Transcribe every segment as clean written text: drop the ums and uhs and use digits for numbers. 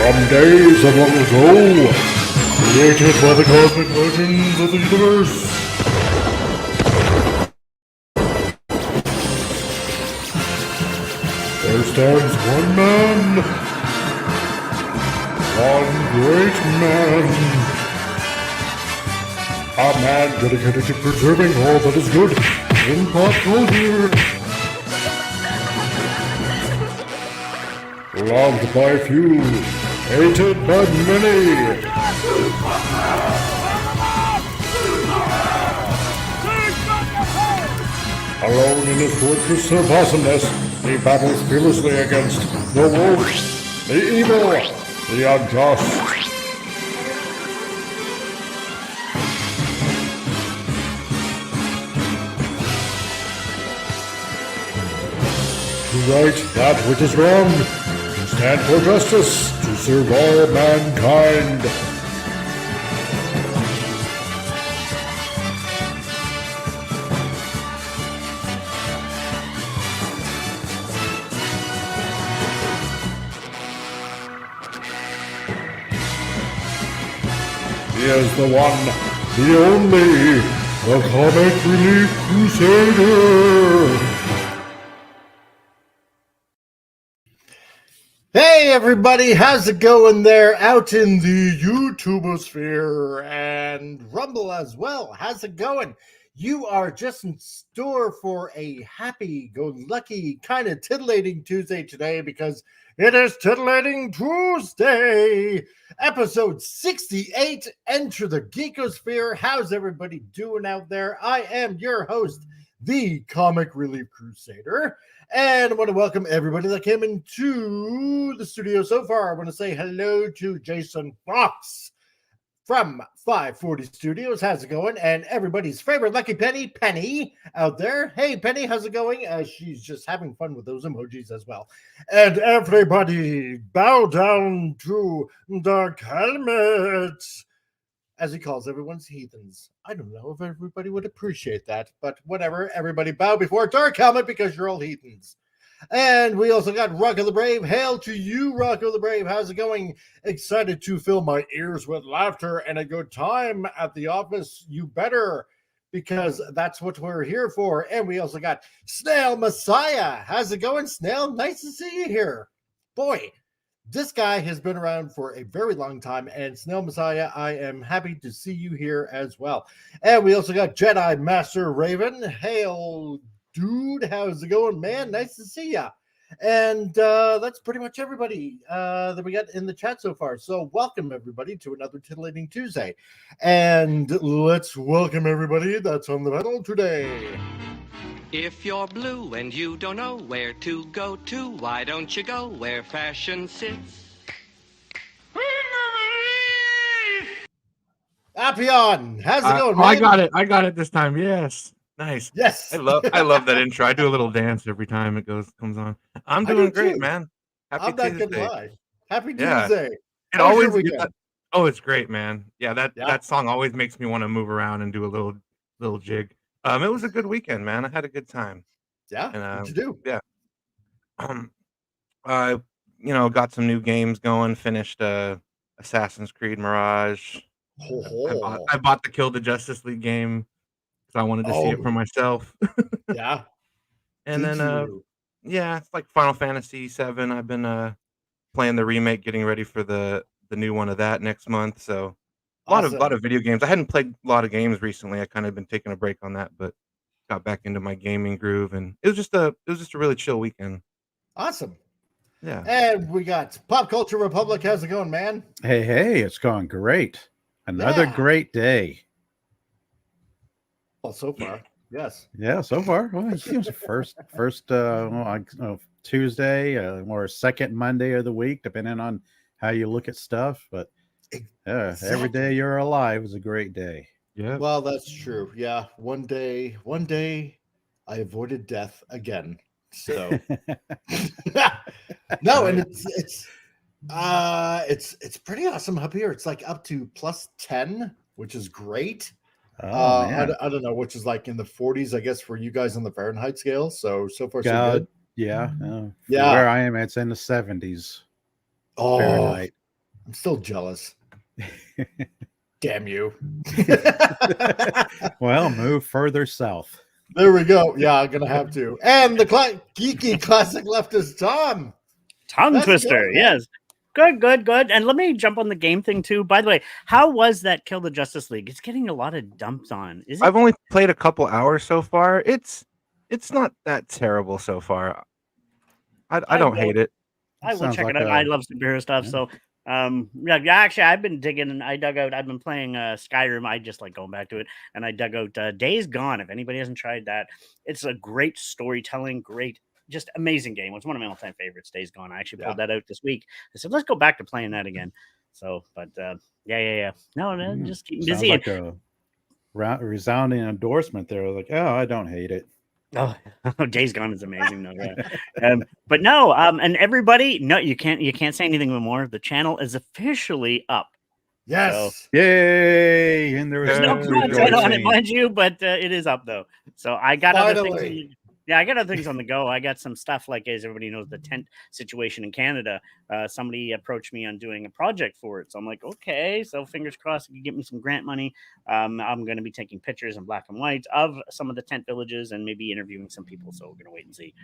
From days of long ago, created by the cosmic legends of the universe. There stands one man, one great man, a man dedicated to preserving all that is good in pop culture. Loved by few, hated by many. Alone in his fortress of awesomeness, he battles fearlessly against the wolf, the evil, the unjust. To right that which is wrong, to stand for justice, to serve all mankind. He is the one, the only, the Comic Relief Crusader. Hey everybody, how's it going there out in the YouTubeosphere and Rumble as well? How's it going? You are just in store for a happy-go-lucky kind of titillating Tuesday today because it is Titillating Tuesday, episode 68, Enter the Geekosphere. How's everybody doing out there? I am your host, the Comic Relief Crusader. And I want to welcome everybody that came into the studio so far. I want to say hello to Jason Fox from 540 Studios. How's it going? And everybody's favorite lucky Penny out there. Hey, Penny, how's it going? She's just having fun with those emojis as well. And everybody bow down to Dark Helmet, as he calls everyone's heathens. I don't know if everybody would appreciate that, but whatever. Everybody bow before Dark Helmet because you're all heathens. And we also got Rocco the Brave. Hail to you, Rocco the Brave. How's it going? Excited to fill my ears with laughter and a good time at the office. You better, because that's what we're here for. And we also got Snail Messiah. How's it going, Snail? Nice to see you here. Boy, this guy has been around for a very long time, and Snail Messiah, I am happy to see you here as well. And we also got Jedi Master Raven. Hail, dude. How's it going, man? Nice to see ya. And that's pretty much everybody that we got in the chat so far. So welcome, everybody, to another Titillating Tuesday. And let's welcome everybody that's on the panel today. If you're blue and you don't know where to go to, why don't you go where fashion sits? Appion, how's it going, man? I got it this time. Yes. Nice. Yes. I love that intro. I do a little dance every time it comes on. I'm doing great, man. I'm not gonna lie. Happy Tuesday. It always it's great, man. Yeah, that song always makes me want to move around and do a little jig. It was a good weekend, man. I had a good time. Yeah. And, what'd you do? Yeah. Got some new games going. Finished Assassin's Creed Mirage. I bought the Kill the Justice League game because I wanted to see it for myself. Yeah. And then it's like Final Fantasy VII. I've been playing the remake, getting ready for the new one of that next month. So a lot of video games. I hadn't played a lot of games recently. I kind of been taking a break on that, but got back into my gaming groove, and it was just a really chill weekend. Awesome. Yeah. And we got Pop Culture Republic. How's it going, man? Hey, it's going great. Another great day. Well, so far, yes. Yeah, so far. Well, it was first Tuesday or second Monday of the week, depending on how you look at stuff. But every day you're alive is a great day. Yeah. Well, that's true. Yeah. One day I avoided death again. So no, and it's pretty awesome up here. It's like up to plus 10, which is great. I don't know, which is like in the 40s, I guess, for you guys on the Fahrenheit scale. So far, so good. Yeah. Yeah. Where I am, it's in the 70s. Oh, Fahrenheit. I'm still jealous. Damn you. Well, move further south. There we go. Yeah, I'm going to have to. And the geeky classic leftist Tom. Tongue twister. Yes. Good. And let me jump on the game thing too. By the way, how was that Kill the Justice League? It's getting a lot of dumps on. Is it? I've only played a couple hours so far. It's not that terrible so far. I don't hate it. I will check it out. I love superhero stuff. Yeah. So yeah, actually I've been digging and I've been playing Skyrim. I just like going back to it, and I dug out Days Gone. If anybody hasn't tried that, it's a great storytelling, just amazing game. It's one of my all-time favorites, Days Gone. I actually pulled that out this week. I said, let's go back to playing that again. So, but yeah. No, just keep busy. Like a resounding endorsement there. Like, oh, I don't hate it. Oh, Days Gone is amazing though. Yeah. But no, and everybody, no, you can't say anything more. The channel is officially up. Yes. So, yay! And there's no content on it, mind you, but it is up though. So I got other things. I got other things on the go. I got some stuff like, as everybody knows, the tent situation in Canada. Somebody approached me on doing a project for it. So I'm like, okay, so fingers crossed you can get me some grant money. I'm going to be taking pictures in black and white of some of the tent villages and maybe interviewing some people. So we're going to wait and see.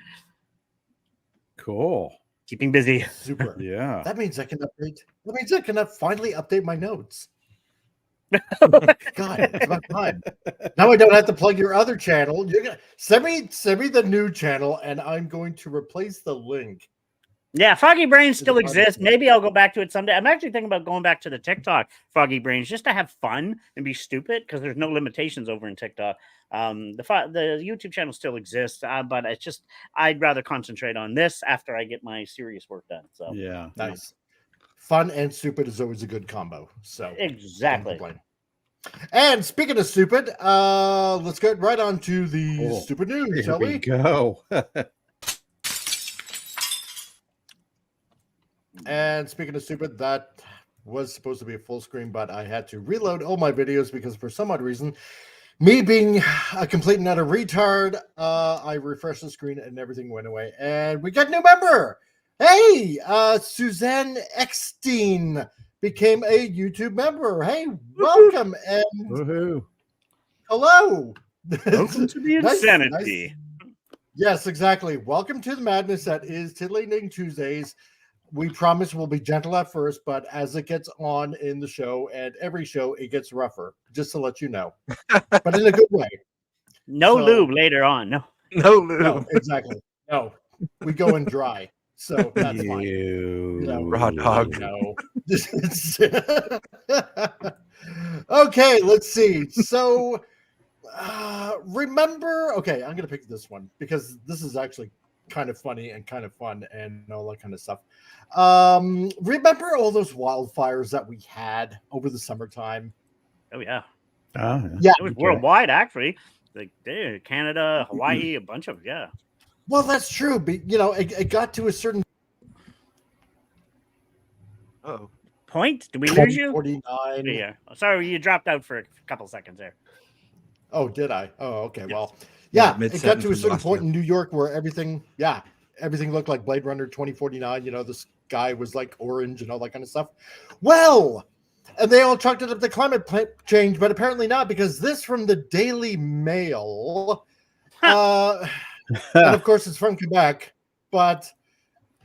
Cool. Keeping busy. Super. Yeah. That means I can update. That means I can finally update my notes. God, it's about time. Now I don't have to plug your other channel. You're gonna send me the new channel, and I'm going to replace the link. Yeah, Foggy Brains still exists. Maybe I'll go back to it someday. I'm actually thinking about going back to the TikTok Foggy Brains just to have fun and be stupid because there's no limitations over in TikTok. The YouTube channel still exists, but it's just I'd rather concentrate on this after I get my serious work done. So yeah, nice. Fun and stupid is always a good combo. So exactly. And speaking of stupid, let's get right on to the stupid news, shall we? Go. And speaking of stupid, that was supposed to be a full screen, but I had to reload all my videos because for some odd reason, me being a complete and utter retard, I refreshed the screen and everything went away. And we got a new member. Hey, Suzanne Eckstein became a YouTube member. Hey, welcome and hello. Welcome to the insanity. Nice. Yes, exactly. Welcome to the madness that is Titillating Tuesdays. We promise we'll be gentle at first, but as it gets on in the show and every show, it gets rougher, just to let you know. But in a good way. No lube later on. No lube. No, exactly. No, we go in dry. So that's fine. No, raw dog. No. Okay, let's see. So remember, okay, I'm gonna pick this one because this is actually kind of funny and kind of fun and all that kind of stuff. Remember all those wildfires that we had over the summertime? Oh yeah. Yeah. It was worldwide actually. Like Canada, Hawaii, a bunch of Well, that's true, but it got to a certain point. Did we lose you? 49. Yeah. Sorry, you dropped out for a couple seconds there. Oh, did I? Oh, okay. Yes. Well, yeah, it got to a certain point in New York where everything looked like Blade Runner 2049. The sky was like orange and all that kind of stuff. Well, and they all chalked it up to climate change, but apparently not, because this from the Daily Mail, and of course it's from Quebec, but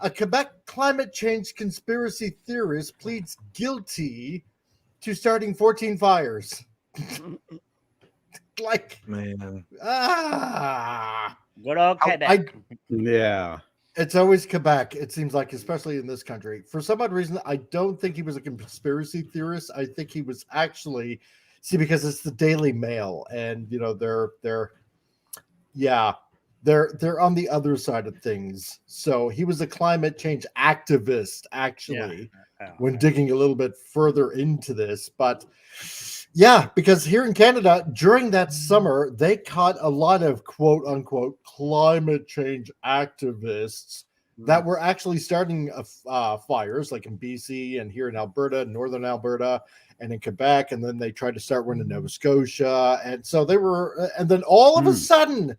a Quebec climate change conspiracy theorist pleads guilty to starting 14 fires. Like, man, good old Quebec. Yeah, it's always Quebec. It seems like, especially in this country, for some odd reason, I don't think he was a conspiracy theorist. I think he was actually because it's the Daily Mail, and they're on the other side of things. So he was a climate change activist, actually, when digging a little bit further into this, but. Yeah, because here in Canada, during that summer, they caught a lot of quote unquote climate change activists that were actually starting fires, like in BC and here in Alberta, northern Alberta, and in Quebec. And then they tried to start one in Nova Scotia. And so they were, and then all of a sudden,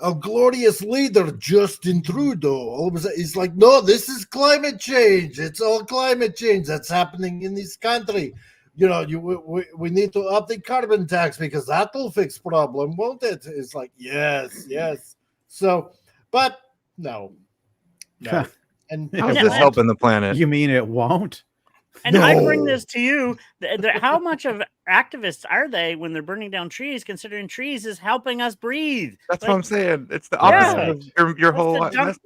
a glorious leader, Justin Trudeau. All of a sudden, he's like, no, this is climate change. It's all climate change that's happening in this country. You know, we need to up the carbon tax because that will fix problem, won't it? It's like, yes. So, but no. And how's this helping the planet? You mean it won't? And I bring this to you. How much of activists are they when they're burning down trees, considering trees is helping us breathe? That's what I'm saying. It's the opposite of your whole message.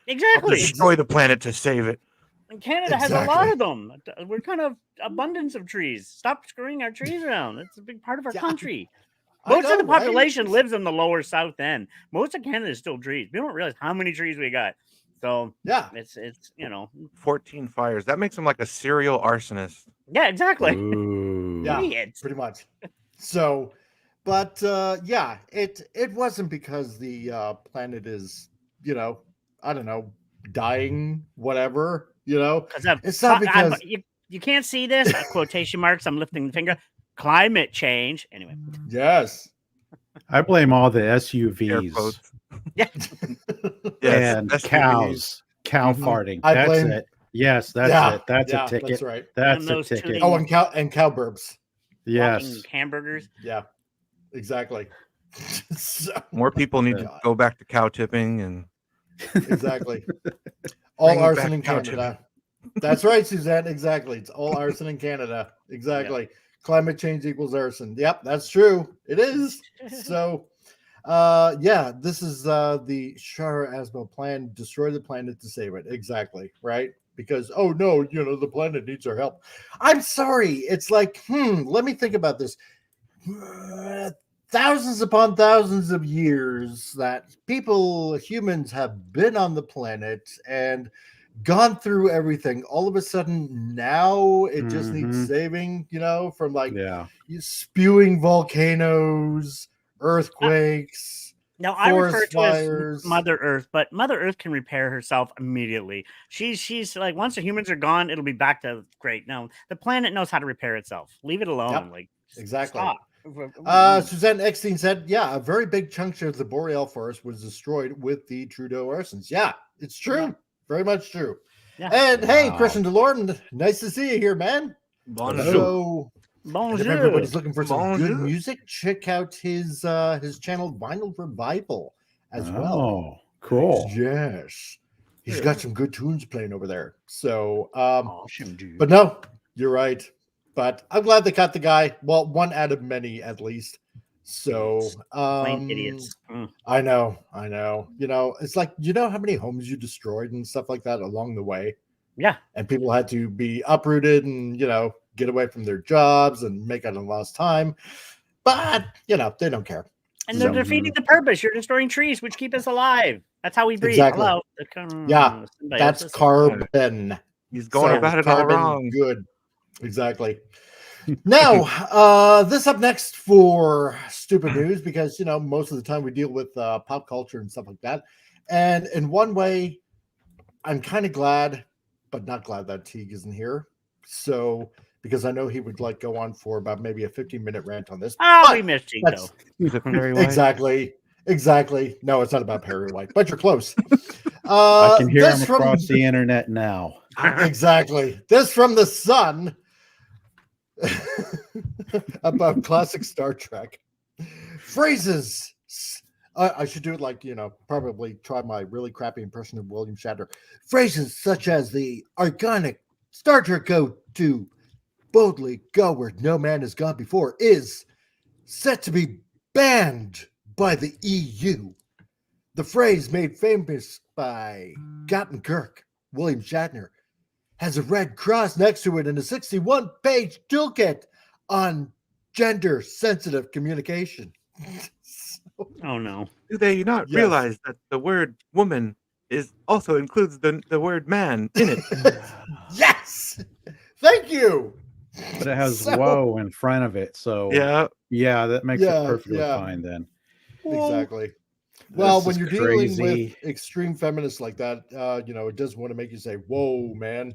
Exactly. Destroy the planet to save it. And Canada has a lot of them. We're kind of abundance of trees. Stop screwing our trees around. It's a big part of our country. Most of the population lives in the lower south end. Most of Canada is still trees. We don't realize how many trees we got. So it's 14 fires. That makes him like a serial arsonist. Yeah, exactly. Pretty much. So, but it wasn't because the planet is, I don't know, dying, whatever, It's not because you can't see this. Quotation marks. I'm lifting the finger. Climate change. Anyway. Yes. I blame all the SUVs. Yeah. And cows. Cow farting. That's it. Yes, that's it. That's a ticket. That's right. That's a ticket. Oh, and cow burps. Yes. Hamburgers. Yeah. Exactly. More people need to go back to cow tipping and exactly. All arson in Canada. That's right, Suzanne. Exactly. It's all arson in Canada. Exactly. Yeah. Climate change equals arson. Yep, that's true. It is. So, this is the Shar Asmo plan. Destroy the planet to save it. Exactly. Right. Because, oh no, the planet needs our help. I'm sorry. It's like, let me think about this. Thousands upon thousands of years that humans have been on the planet and gone through everything. All of a sudden now it just needs saving, from spewing volcanoes, earthquakes. Now I refer to it as Mother Earth, but Mother Earth can repair herself immediately. She's like, once the humans are gone, it'll be back to great. Now the planet knows how to repair itself. Leave it alone. Yep. Like exactly. Stop. Suzanne Eckstein said, a very big chunk of the boreal forest was destroyed with the Trudeau arsons. Yeah, it's true. Yeah. Very much true. Yeah. And hey, Christian DeLorden, nice to see you here, man. Bonjour. If everybody's looking for some good music, check out his channel Vinyl Revival as well. Oh, cool. Yes. He's got some good tunes playing over there. So but no, you're right. But I'm glad they caught the guy. Well, one out of many at least. So plain idiots. I know. It's like, how many homes you destroyed and stuff like that along the way. Yeah. And people had to be uprooted and, get away from their jobs and make up a lost time. But, they don't care. And they're defeating the purpose. You're destroying trees, which keep us alive. That's how we breathe. Exactly. Hello. Yeah. That's carbon. He's going about it all wrong. Good. Exactly. Now, this up next for stupid news because, most of the time we deal with pop culture and stuff like that. And in one way, I'm kind of glad, but not glad that Teague isn't here. So, because I know he would go on for about maybe a 15-minute rant on this. Oh, we missed Teague, though. Exactly. No, it's not about Perry White, but you're close. I can hear him across the internet now. Exactly. This from the Sun. About classic Star Trek phrases. I should do it probably try my really crappy impression of William Shatner. Phrases such as the iconic Star Trek go to boldly go where no man has gone before is set to be banned by the EU. The phrase made famous by Captain Kirk, William Shatner, has a red cross next to it in a 61-page toolkit on gender-sensitive communication. Oh, no. Do they not realize that the word woman also includes the word man in it? Yes! Thank you! But it has whoa in front of it, so yeah, that makes it perfectly fine then. Exactly. Well, when you're dealing with extreme feminists like that, it doesn't want to make you say, whoa, man.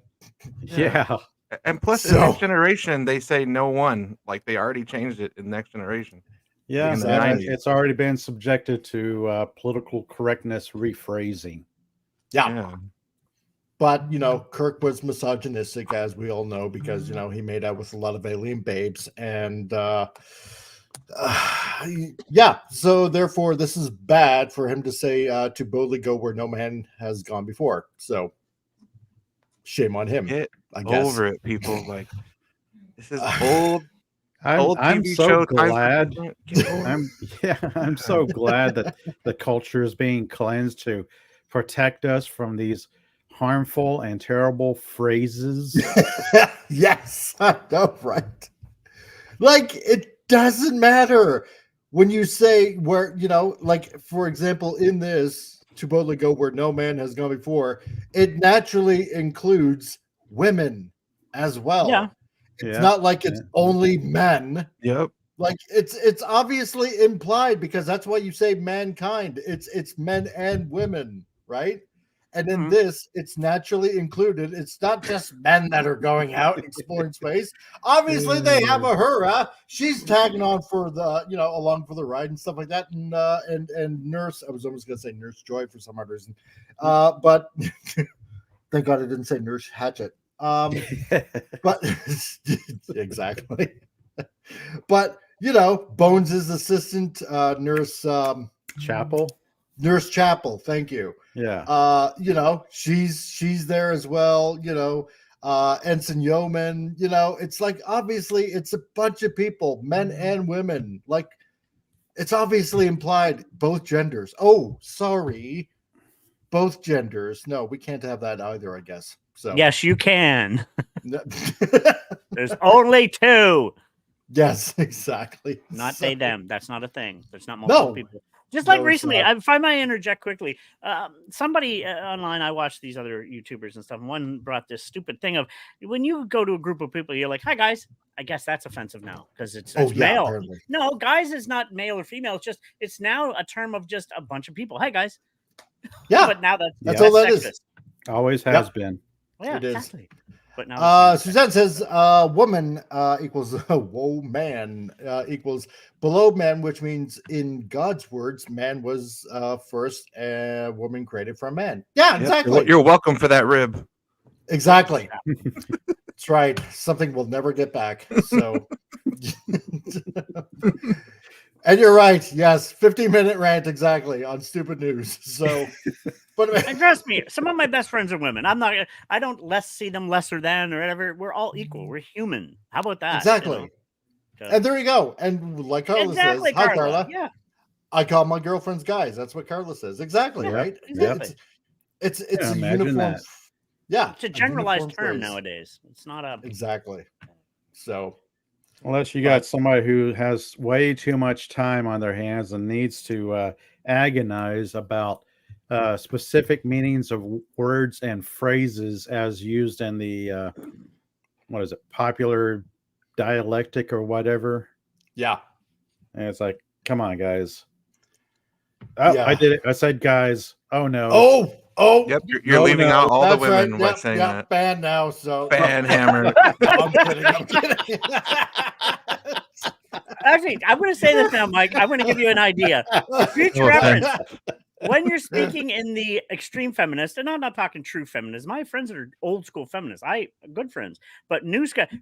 Yeah. And plus, in Next Generation, they say no one. Like, they already changed it in Next Generation. Yeah, in the and 90s. it's already been subjected to political correctness rephrasing. Yeah. But, Kirk was misogynistic, as we all know, because, he made out with a lot of alien babes. And, yeah, so therefore, this is bad for him to say to boldly go where no man has gone before. So, shame on him. Get I guess. over it, people. Like, this is old I'm TV so show. glad. I'm so glad that the culture is being cleansed to protect us from these harmful and terrible phrases. Yes, I know, right? Like, it doesn't matter when you say where, like, for example, in this, to boldly go where no man has gone before, it naturally includes women as well. Yeah. It's not like it's only men. Yep. Like, it's obviously implied, because that's why you say mankind. It's men and women, right? And in this, it's naturally included. It's not just men that are going out exploring space. Obviously, they have a her. She's tagging on for the, along for the ride and stuff like that. And Nurse, I was almost going to say Nurse Joy for some odd reason. But thank God I didn't say Nurse Hatchet. But exactly. But, Bones' assistant, Nurse Chapel. Nurse Chapel, thank you. Yeah. She's there as well, Ensign Yeoman, it's like, obviously it's a bunch of people, men and women. Like, it's obviously implied both genders. Oh, sorry. Both genders. No, we can't have that either, I guess. So yes, you can. There's only two. Yes, exactly. Not they, them. That's not a thing. There's not multiple people. Just like recently, if I might interject quickly, somebody online, I watched these other YouTubers and stuff, and one brought this stupid thing of, when you go to a group of people, you're like, hi, guys. I guess that's offensive now because it's male. Apparently. No, guys is not male or female. It's now a term of just a bunch of people. Hi, guys. Yeah. But now that's all that sexist. is. Always has been. Well, yeah, it is. Exactly. But now Suzanne says woman equals whoa man equals below man, which means in God's words, man was first, woman created from man. Yeah, exactly. You're welcome for that rib. Exactly. That's right. Something we'll never get back. So, and you're right. Yes, 15-minute rant exactly on stupid news. So. But and trust me, some of my best friends are women. I don't see them lesser than or whatever. We're all equal. We're human. How about that? Exactly. And there you go. And like Carla says, hi Carla. Yeah. I call my girlfriends guys. That's what Carla says. Exactly. Right. Exactly. It's a uniform. That. Yeah. It's a generalized term nowadays. It's not a exactly. So unless you got somebody who has way too much time on their hands and needs to agonize about specific meanings of words and phrases as used in the popular dialectic or whatever. Yeah. And it's like, come on, guys. Oh, I did it. I said guys. Oh no. Oh. Yep. You're leaving out all the women by saying that. Ban now. So ban hammer. I'm kidding. Actually, I'm going to say this now, Mike. I'm going to give you an idea. Future reference. When you're speaking in the extreme feminist, and I'm not talking true feminists, my friends are old school feminists. Good friends, but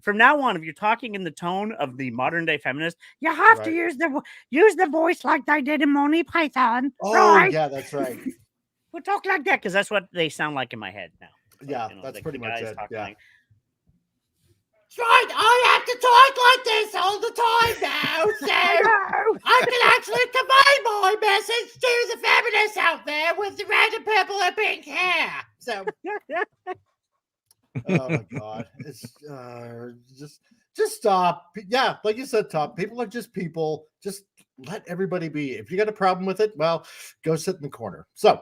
from now on, if you're talking in the tone of the modern day feminist, you have to use the voice like they did in Monty Python. Oh, right? Yeah, that's right. We'll talk like that because that's what they sound like in my head now. Yeah, that's pretty much it. Yeah. Like, right, I have to talk like this all the time now, so I can actually convey my message to the feminists out there with the red and purple and pink hair. So, oh my God, it's just stop. Yeah, like you said, Tom. People are just people. Just let everybody be. If you got a problem with it, well, go sit in the corner. So,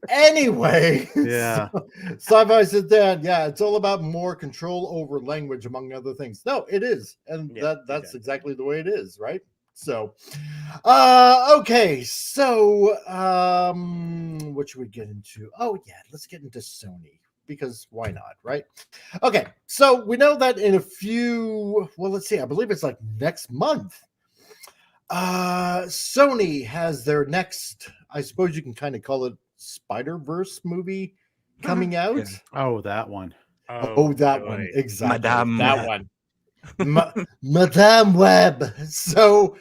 anyway, yeah. Sci-Fi said that, yeah, it's all about more control over language, among other things. No, it is, and that's exactly the way it is, right? So, okay, so what should we get into? Oh yeah, let's get into Sony. Because why not, right? Okay, so we know that in a few, well, let's see, I believe it's like next month. Sony has their next, I suppose you can kind of call it Spider-Verse movie coming out. Yeah. Oh, that one. Oh, that one. Exactly. Madame that Web. one. Madame Web. So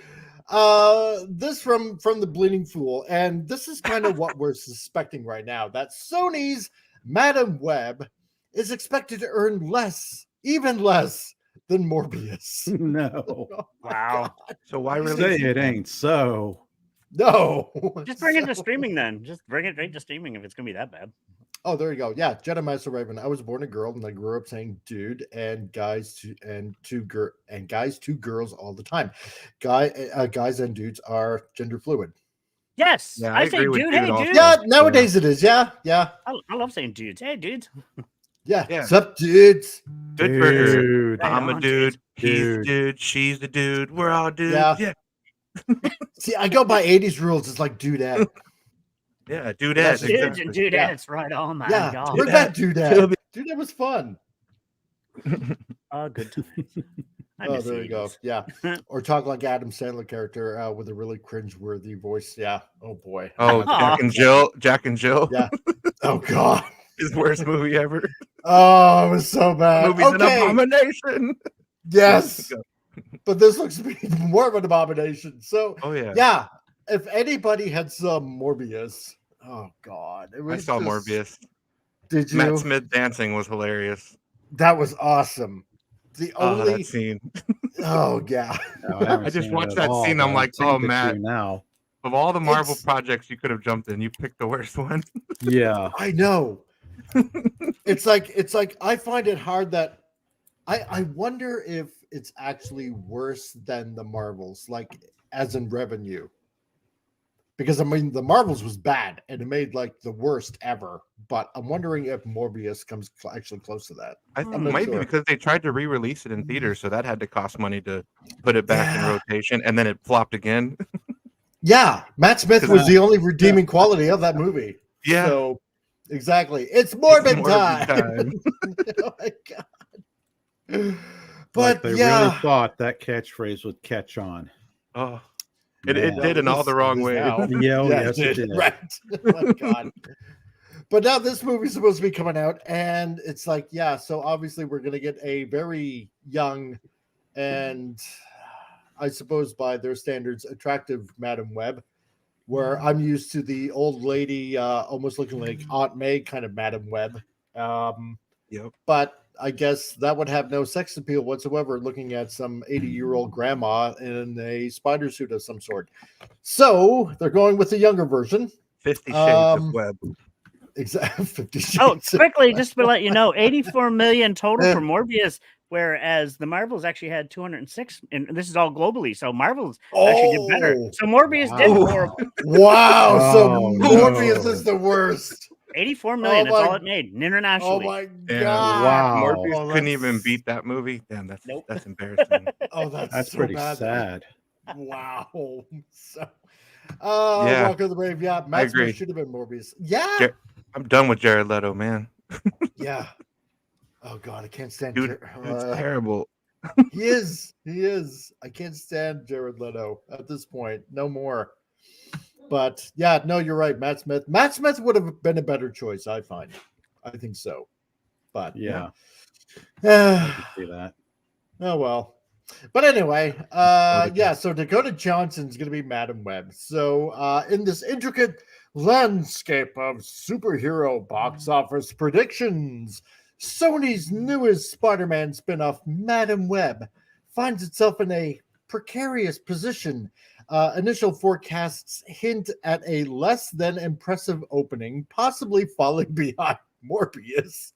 this from the Bleeding Fool, and this is kind of what we're suspecting right now, that Sony's Madame Web is expected to earn less, even less than Morbius. No. Oh, Wow. So why Say really? it ain't so. No. Just bring it to streaming then. Just bring it right to streaming if it's gonna be that bad. Oh, there you go. Yeah, Jedi Master Raven. I was born a girl, and I grew up saying "dude" and guys two girls all the time. Guys and dudes are gender fluid. Yes, Yeah, I I say agree with dude. dude Hey, also. dude. Yeah, nowadays it is. Yeah. I love saying dudes. Hey, dudes. Yeah. Yeah. What's up, dudes? Good for her. Dude. Right I'm a on, dude. He's a Dude. dude. She's the dude. We're all dudes. Yeah. Yeah. See, I go by 80s rules. It's like dudette. Yeah. Dudette. That's Dudes Exactly. and dudettes, right on, my Yeah. God. Bring back dudette. It'll be- Dudette was fun. Good times. I Oh, miss there the you go. 80s. Yeah. Or talk like Adam Sandler character with a really cringe-worthy voice. Yeah. Oh boy. Oh, Jack and Jill. Jack and Jill. Yeah. Oh god. His worst movie ever. Oh, it was so bad. Movie's an Okay. abomination. Yes. But this looks to be more of an abomination. So Oh yeah. yeah, if anybody had some Morbius, oh god, it I was saw just- Morbius. Did you? Matt Smith dancing was hilarious. That was awesome. The Oh, only that scene. oh yeah, No, haven't I just seen it watched at that all, scene, but I'm I've like, seen oh, the Matt. two now. Of all the Marvel It's- projects you could have jumped in, you picked the worst one. Yeah. I know. it's like I find it hard that I wonder if it's actually worse than the Marvels, like as in revenue. Because I mean the Marvels was bad and it made like the worst ever, but I'm wondering if Morbius comes actually close to that. I I'm think not maybe sure. because they tried to re-release it in theaters, so that had to cost money to put it back in Yeah. rotation, and then it flopped again. Yeah, Matt Smith was the only redeeming quality of that movie. Yeah. So exactly. It's Morbid Morbid time. time. Oh my god. But Like they yeah, really thought that catchphrase would catch on. Oh, it Man. did in all the wrong It is ways. now. Yeah, oh, Yeah, yes, it did. Right. Oh my god. But now this movie's supposed to be coming out, and it's like, yeah, so obviously we're gonna get a very young and I suppose by their standards, attractive Madam Web, where I'm used to the old lady, almost looking like Aunt May kind of Madam Web. Yep. But I guess that would have no sex appeal whatsoever, looking at some 80-year-old grandma in a spider suit of some sort. So they're going with the younger version. 50 Shades of Um, Web. Exactly. 50 Shades Oh, of quickly, Web. just to let you know, 84 million total Yeah. for Morbius, whereas the Marvels actually had 206, and this is all globally. So Marvels actually did better. Oh, So Morbius did wow. horrible. wow. So Oh, Morbius no. is the worst. 84 million. Oh that's my- all it made Oh internationally. my Damn. god. Wow. Morbius Oh, couldn't that's- even beat that movie. Damn, that's Nope. that's embarrassing. Oh, that's That's so pretty bad. sad. Wow. So, Yeah. Walk of the Brave. Yeah, Matt agree. Smith should have been Morbius. Yeah. Jer- I'm done with Jared Leto, man. Yeah. Oh god, I can't stand. Dude, it's terrible. He is. He is. I can't stand Jared Leto at this point. No more. But yeah, no, you're right. Matt Smith. Matt Smith would have been a better choice, I find. I think so. But Yeah. I yeah. can see that. Oh well. But anyway, yeah, so Dakota Johnson's gonna be Madam Web. So in this intricate landscape of superhero box office predictions, Sony's newest Spider-Man spin-off, Madam Web, finds itself in a precarious position. Initial forecasts hint at a less than impressive opening, possibly falling behind Morbius.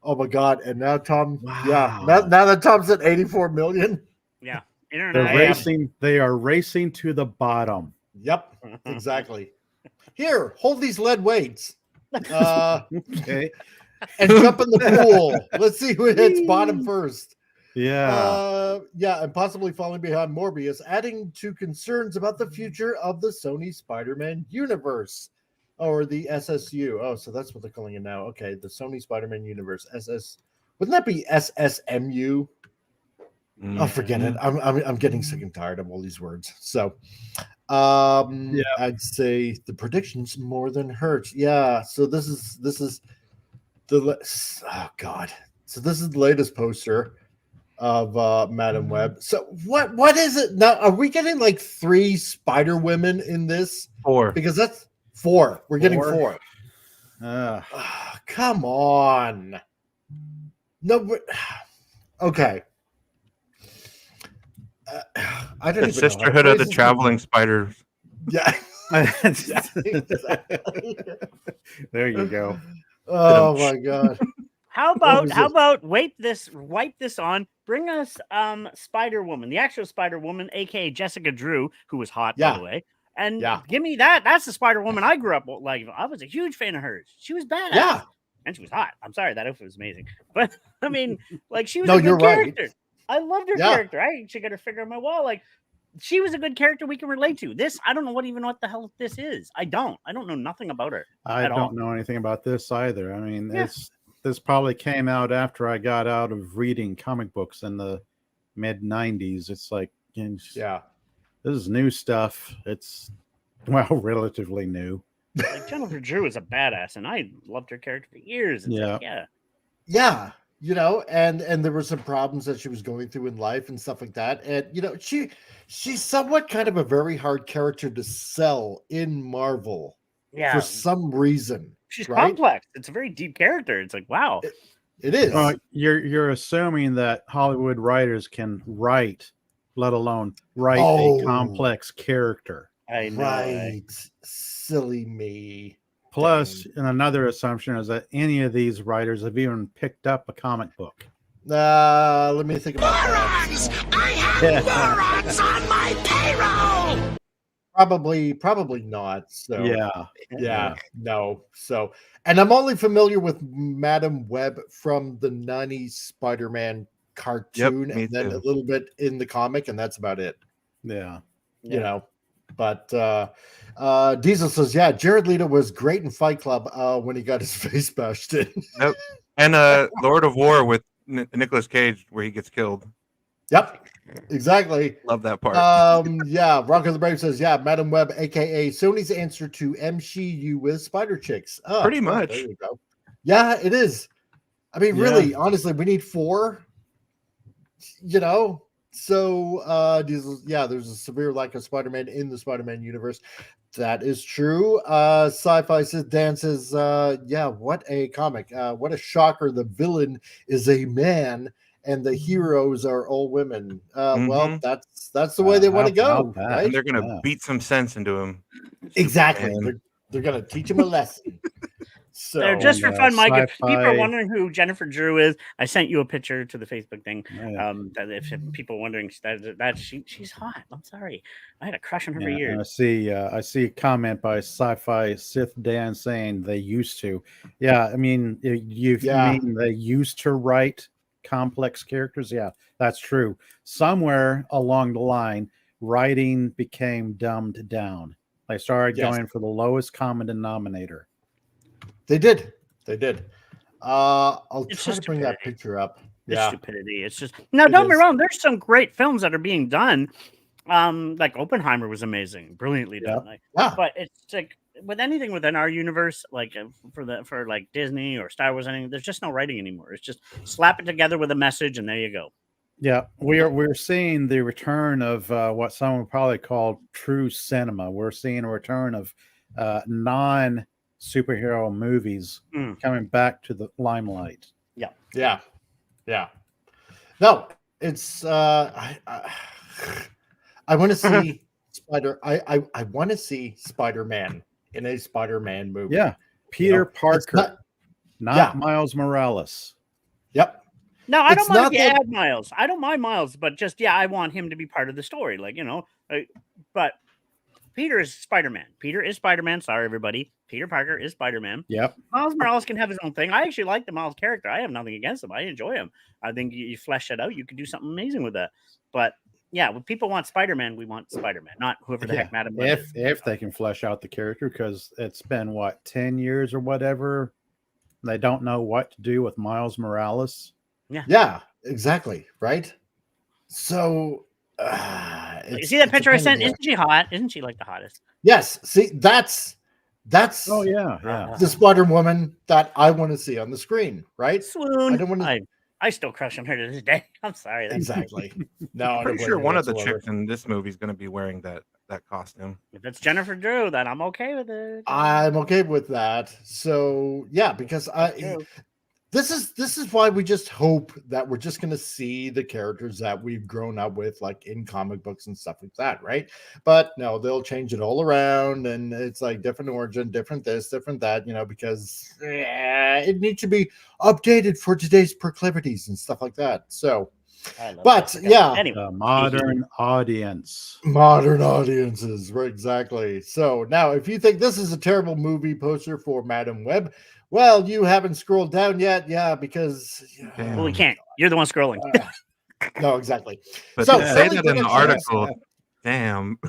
Oh my god! And now Tom, yeah, Wow. now that Tom's at 84 million. Yeah. They're Internet. racing. They are racing to the bottom. Yep, exactly. Here, hold these lead weights. Okay. And jump in the pool. Let's see who hits bottom first. Yeah. Yeah, and possibly falling behind Morbius, adding to concerns about the future of the Sony Spider-Man universe, or the SSU. Oh, so that's what they're calling it now. Okay, the Sony Spider-Man universe. Wouldn't that be SSMU? Oh, forget it. I'm getting sick and tired of all these words. So, I'd say the predictions more than hurt. Yeah. So this is oh god. So this is the latest poster of Madam Web. So what is it now? Are we getting like 3 Spider Women in this? 4. Because that's 4. We're getting 4. 4. Come on. No, okay. I don't The even Sisterhood know of the Traveling Spiders. Yeah. There you go. Oh my god. How about wipe this on? Bring us Spider Woman, the actual Spider Woman, aka Jessica Drew, who was hot by the way. And give me that. That's the Spider Woman I grew up like. I was a huge fan of hers. She was badass. Yeah. And she was hot. I'm sorry, that outfit was amazing. But I mean, like she was No, a good you're character. right. I loved her character. I should get her figure on my wall. Like she was a good character we can relate to. This, I don't know what the hell this is. I don't know nothing about her. I don't know anything about this either. I mean, this probably came out after I got out of reading comic books in the mid 90s. It's like, this is new stuff. It's relatively new. Like Jennifer Drew is a badass, and I loved her character for years. Yeah. You know, and there were some problems that she was going through in life and stuff like that. And you know, she's somewhat kind of a very hard character to sell in Marvel. For some reason. She's complex. It's a very deep character. It's like, wow. It is. You're assuming that Hollywood writers can write, let alone write a complex character. I know. Right. Silly me. Plus, and another assumption is that any of these writers have even picked up a comic book. Let me think about morons! I have morons on my payroll! Probably not. So no. So, and I'm only familiar with Madam Web from the 90s Spider-Man cartoon, and then a little bit in the comic, and that's about it. Yeah. You know. But Diesel says, Jared Leto was great in Fight Club when he got his face bashed in. Yep. And Lord of War with Nicolas Cage, where he gets killed. Yep, exactly. Love that part. Rocco the Brave says, Madam Web, aka Sony's answer to MCU with Spider Chicks. Pretty much. There you go. Yeah, it is. I mean, really, honestly, we need 4. You know. So, there's a severe lack of Spider-Man in the Spider-Man universe. That is true. Sci-Fi says, Dan says, what a comic. What a shocker. The villain is a man and the heroes are all women. Well, that's the way they want to go. Right? And they're going to beat some sense into him. Exactly. They're going to teach him a lesson. So, just for fun, Mike, if people are wondering who Jennifer Drew is, I sent you a picture to the Facebook thing. If people are wondering that she's hot. I'm sorry, I had a crush on her for years. I see a comment by Sci-Fi Sith Dan saying they used to. Yeah, I mean, mean they used to write complex characters. Yeah, that's true. Somewhere along the line, writing became dumbed down. They started going for the lowest common denominator. They did. I'll try to bring that picture up. It's stupidity. It's just now. Don't be wrong. There's some great films that are being done. Like Oppenheimer was amazing, brilliantly done. But it's like with anything within our universe, like for like Disney or Star Wars, anything. There's just no writing anymore. It's just slap it together with a message, and there you go. Yeah, we're seeing the return of what some would probably call true cinema. We're seeing a return of non-superhero movies coming back to the limelight. Yeah. No, it's I want to see I want to see Spider-Man in a Spider-Man movie. Yeah, Peter Parker, not Miles Morales. Yep. No, I don't mind if you add Miles. I don't mind Miles, but just I want him to be part of the story. Like but Peter is Spider-Man. Peter is Spider-Man. Sorry, everybody. Peter Parker is Spider-Man. Yep. Miles Morales can have his own thing. I actually like the Miles character. I have nothing against him. I enjoy him. I think you flesh it out. You could do something amazing with that. But when people want Spider-Man, we want Spider-Man, not whoever the heck Madam Web is. If they can flesh out the character, because it's been 10 years or whatever. They don't know what to do with Miles Morales. Yeah, exactly. Right. So, you see that picture I sent? Isn't she hot? Isn't she like the hottest? Yes. See, that's oh yeah. the Spider Woman that I want to see on the screen, right? Swoon. I don't want to. I still crush on her to this day. I'm sorry. Exactly. No, I'm pretty sure one of the chicks in this movie is going to be wearing that costume. If it's Jennifer Drew, then I'm okay with it. I'm okay with that. So yeah, because this is why we just hope that we're just going to see the characters that we've grown up with, like in comic books and stuff like that, right? But no, they'll change it all around, and it's like different origin, different this, different that, because it needs to be updated for today's proclivities and stuff like that. So, but yeah, anyway. Modern audiences, right? Exactly. So now, if you think this is a terrible movie poster for Madam Web, well, you haven't scrolled down yet, because well, we can't. You're the one scrolling. No, exactly. But so say that in the article. Damn.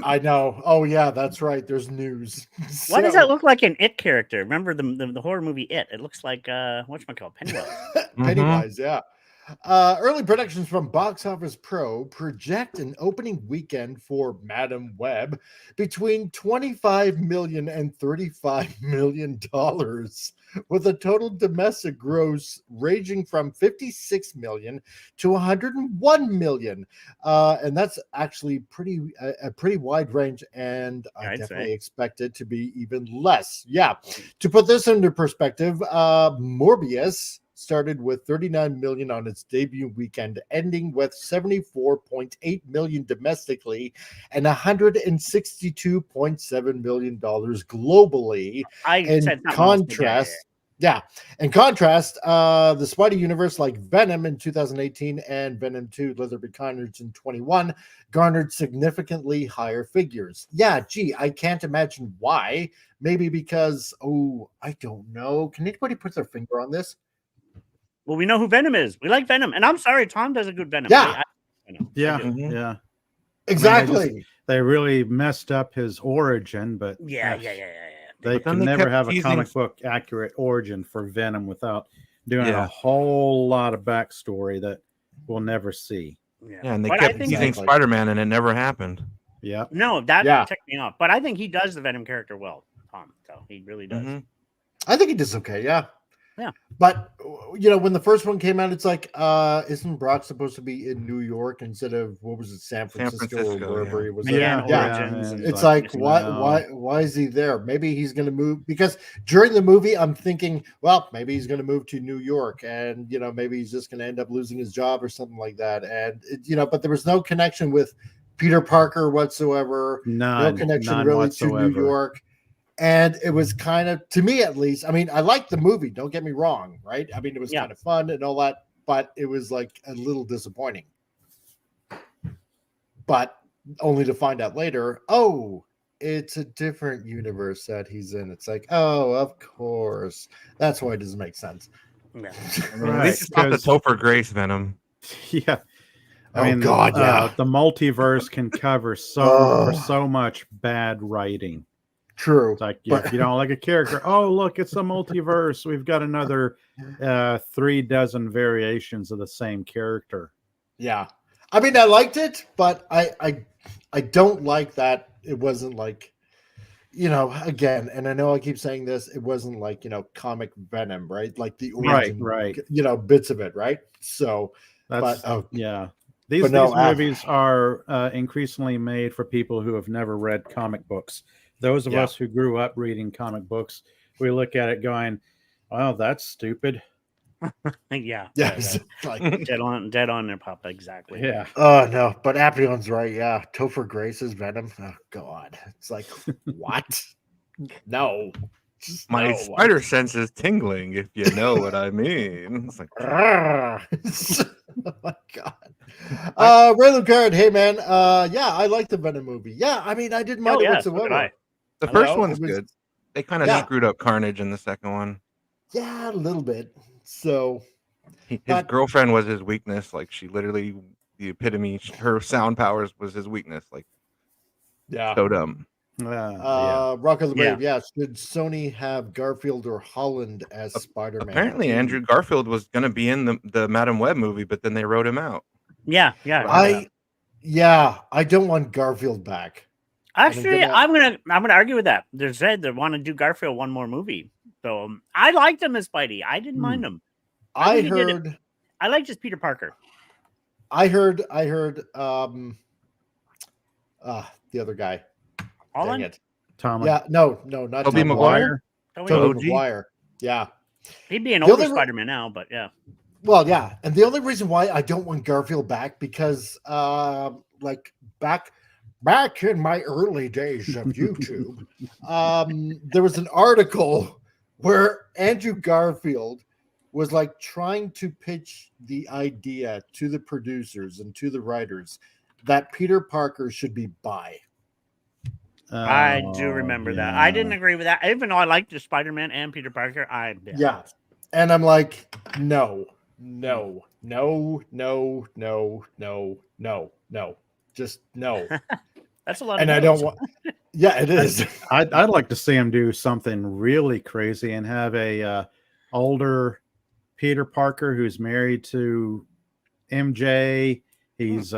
I know. Oh yeah, that's right. There's news. Why does that look like an It character? Remember the horror movie It? It looks like whatchamacallit, Pennywise. Pennywise, yeah. Early predictions from Box Office Pro project an opening weekend for Madam Web between $25 million and $35 million, with a total domestic gross ranging from $56 million to $101 million. And that's actually a pretty wide range, and I definitely expect it to be even less. Yeah. To put this into perspective, Morbius started with $39 million on its debut weekend, ending with $74.8 million domestically and $162.7 million globally. In contrast, the Spidey universe, like Venom in 2018 and Venom 2: Let There Be Carnage in 21, garnered significantly higher figures. Yeah, gee, I can't imagine why. Maybe because, I don't know. Can anybody put their finger on this? Well, we know who Venom is. We like Venom. And I'm sorry, Tom does a good Venom. Yeah. Yeah. Exactly. I mean, they really messed up his origin, but yeah. They can never have a comic book accurate origin for Venom without doing a whole lot of backstory that we'll never see. Yeah, and they kept teasing Spider-Man, and it never happened. Yeah. No, that ticked me off. But I think he does the Venom character well, Tom. So he really does. I think he does okay, yeah. Yeah. But, when the first one came out, it's like, isn't Brock supposed to be in New York instead of, what was it, San Francisco or wherever he was? Yeah. It's like, why is he there? Maybe he's going to move, because during the movie, I'm thinking, well, maybe he's going to move to New York, and, maybe he's just going to end up losing his job or something like that. And, but there was no connection with Peter Parker whatsoever. No connection really whatsoever to New York. And it was kind of, to me at least, I mean, I liked the movie, don't get me wrong, right? I mean, it was kind of fun and all that, but it was like a little disappointing. But only to find out later, it's a different universe that he's in. It's like, of course. That's why it doesn't make sense. Yeah. At least it's not the Topher Grace Venom. Yeah. I mean, God, the multiverse can cover so much bad writing. True. It's like, if you don't like a character, look, it's a multiverse. We've got another 36 variations of the same character. Yeah. I mean, I liked it, but I don't like that it wasn't like, again, and I know I keep saying this, it wasn't like, comic Venom, right? Like the origin, right. Bits of it, right? So, These movies are increasingly made for people who have never read comic books. Those of us who grew up reading comic books, we look at it going, "Well, that's stupid." Yeah. Like dead on there, Papa. Exactly. Yeah. Oh no, but Appion's right. Yeah, Topher Grace's Venom. Oh God, it's like what? No. My spider sense is tingling, if you know what I mean. It's like, oh my God. Raylan Carrot, hey man. I like the Venom movie. Yeah, I mean, I didn't mind it whatsoever. The first one's good. They kind of screwed up Carnage in the second one. Yeah, a little bit. So his girlfriend was his weakness. Like, she literally, the epitome, her sound powers was his weakness. Like, so dumb. Rock of the Brave. Yeah. Should Sony have Garfield or Holland as Spider-Man? Apparently, Andrew Garfield was going to be in the Madam Web movie, but then they wrote him out. Yeah. I don't want Garfield back. Actually, I'm gonna argue with that. They said they want to do Garfield one more movie, so I liked him as Spidey. I didn't mind him. I heard. I liked just Peter Parker. I heard. The other guy. Holland? Dang it. Tom. Yeah, no, not Tobey Maguire. Tobey Maguire. Yeah. He'd be an older Spider-Man now, but yeah. Well, yeah, and the only reason why I don't want Garfield back because, like back in my early days of YouTube, there was an article where Andrew Garfield was like trying to pitch the idea to the producers and to the writers that Peter Parker should be bi. I do remember that. I didn't agree with that, even though I liked the Spider-Man and Peter Parker. Yeah, and I'm like, no, just no. That's a lot. And I don't want. Yeah, it is. I'd like to see him do something really crazy and have a older Peter Parker who's married to MJ. He's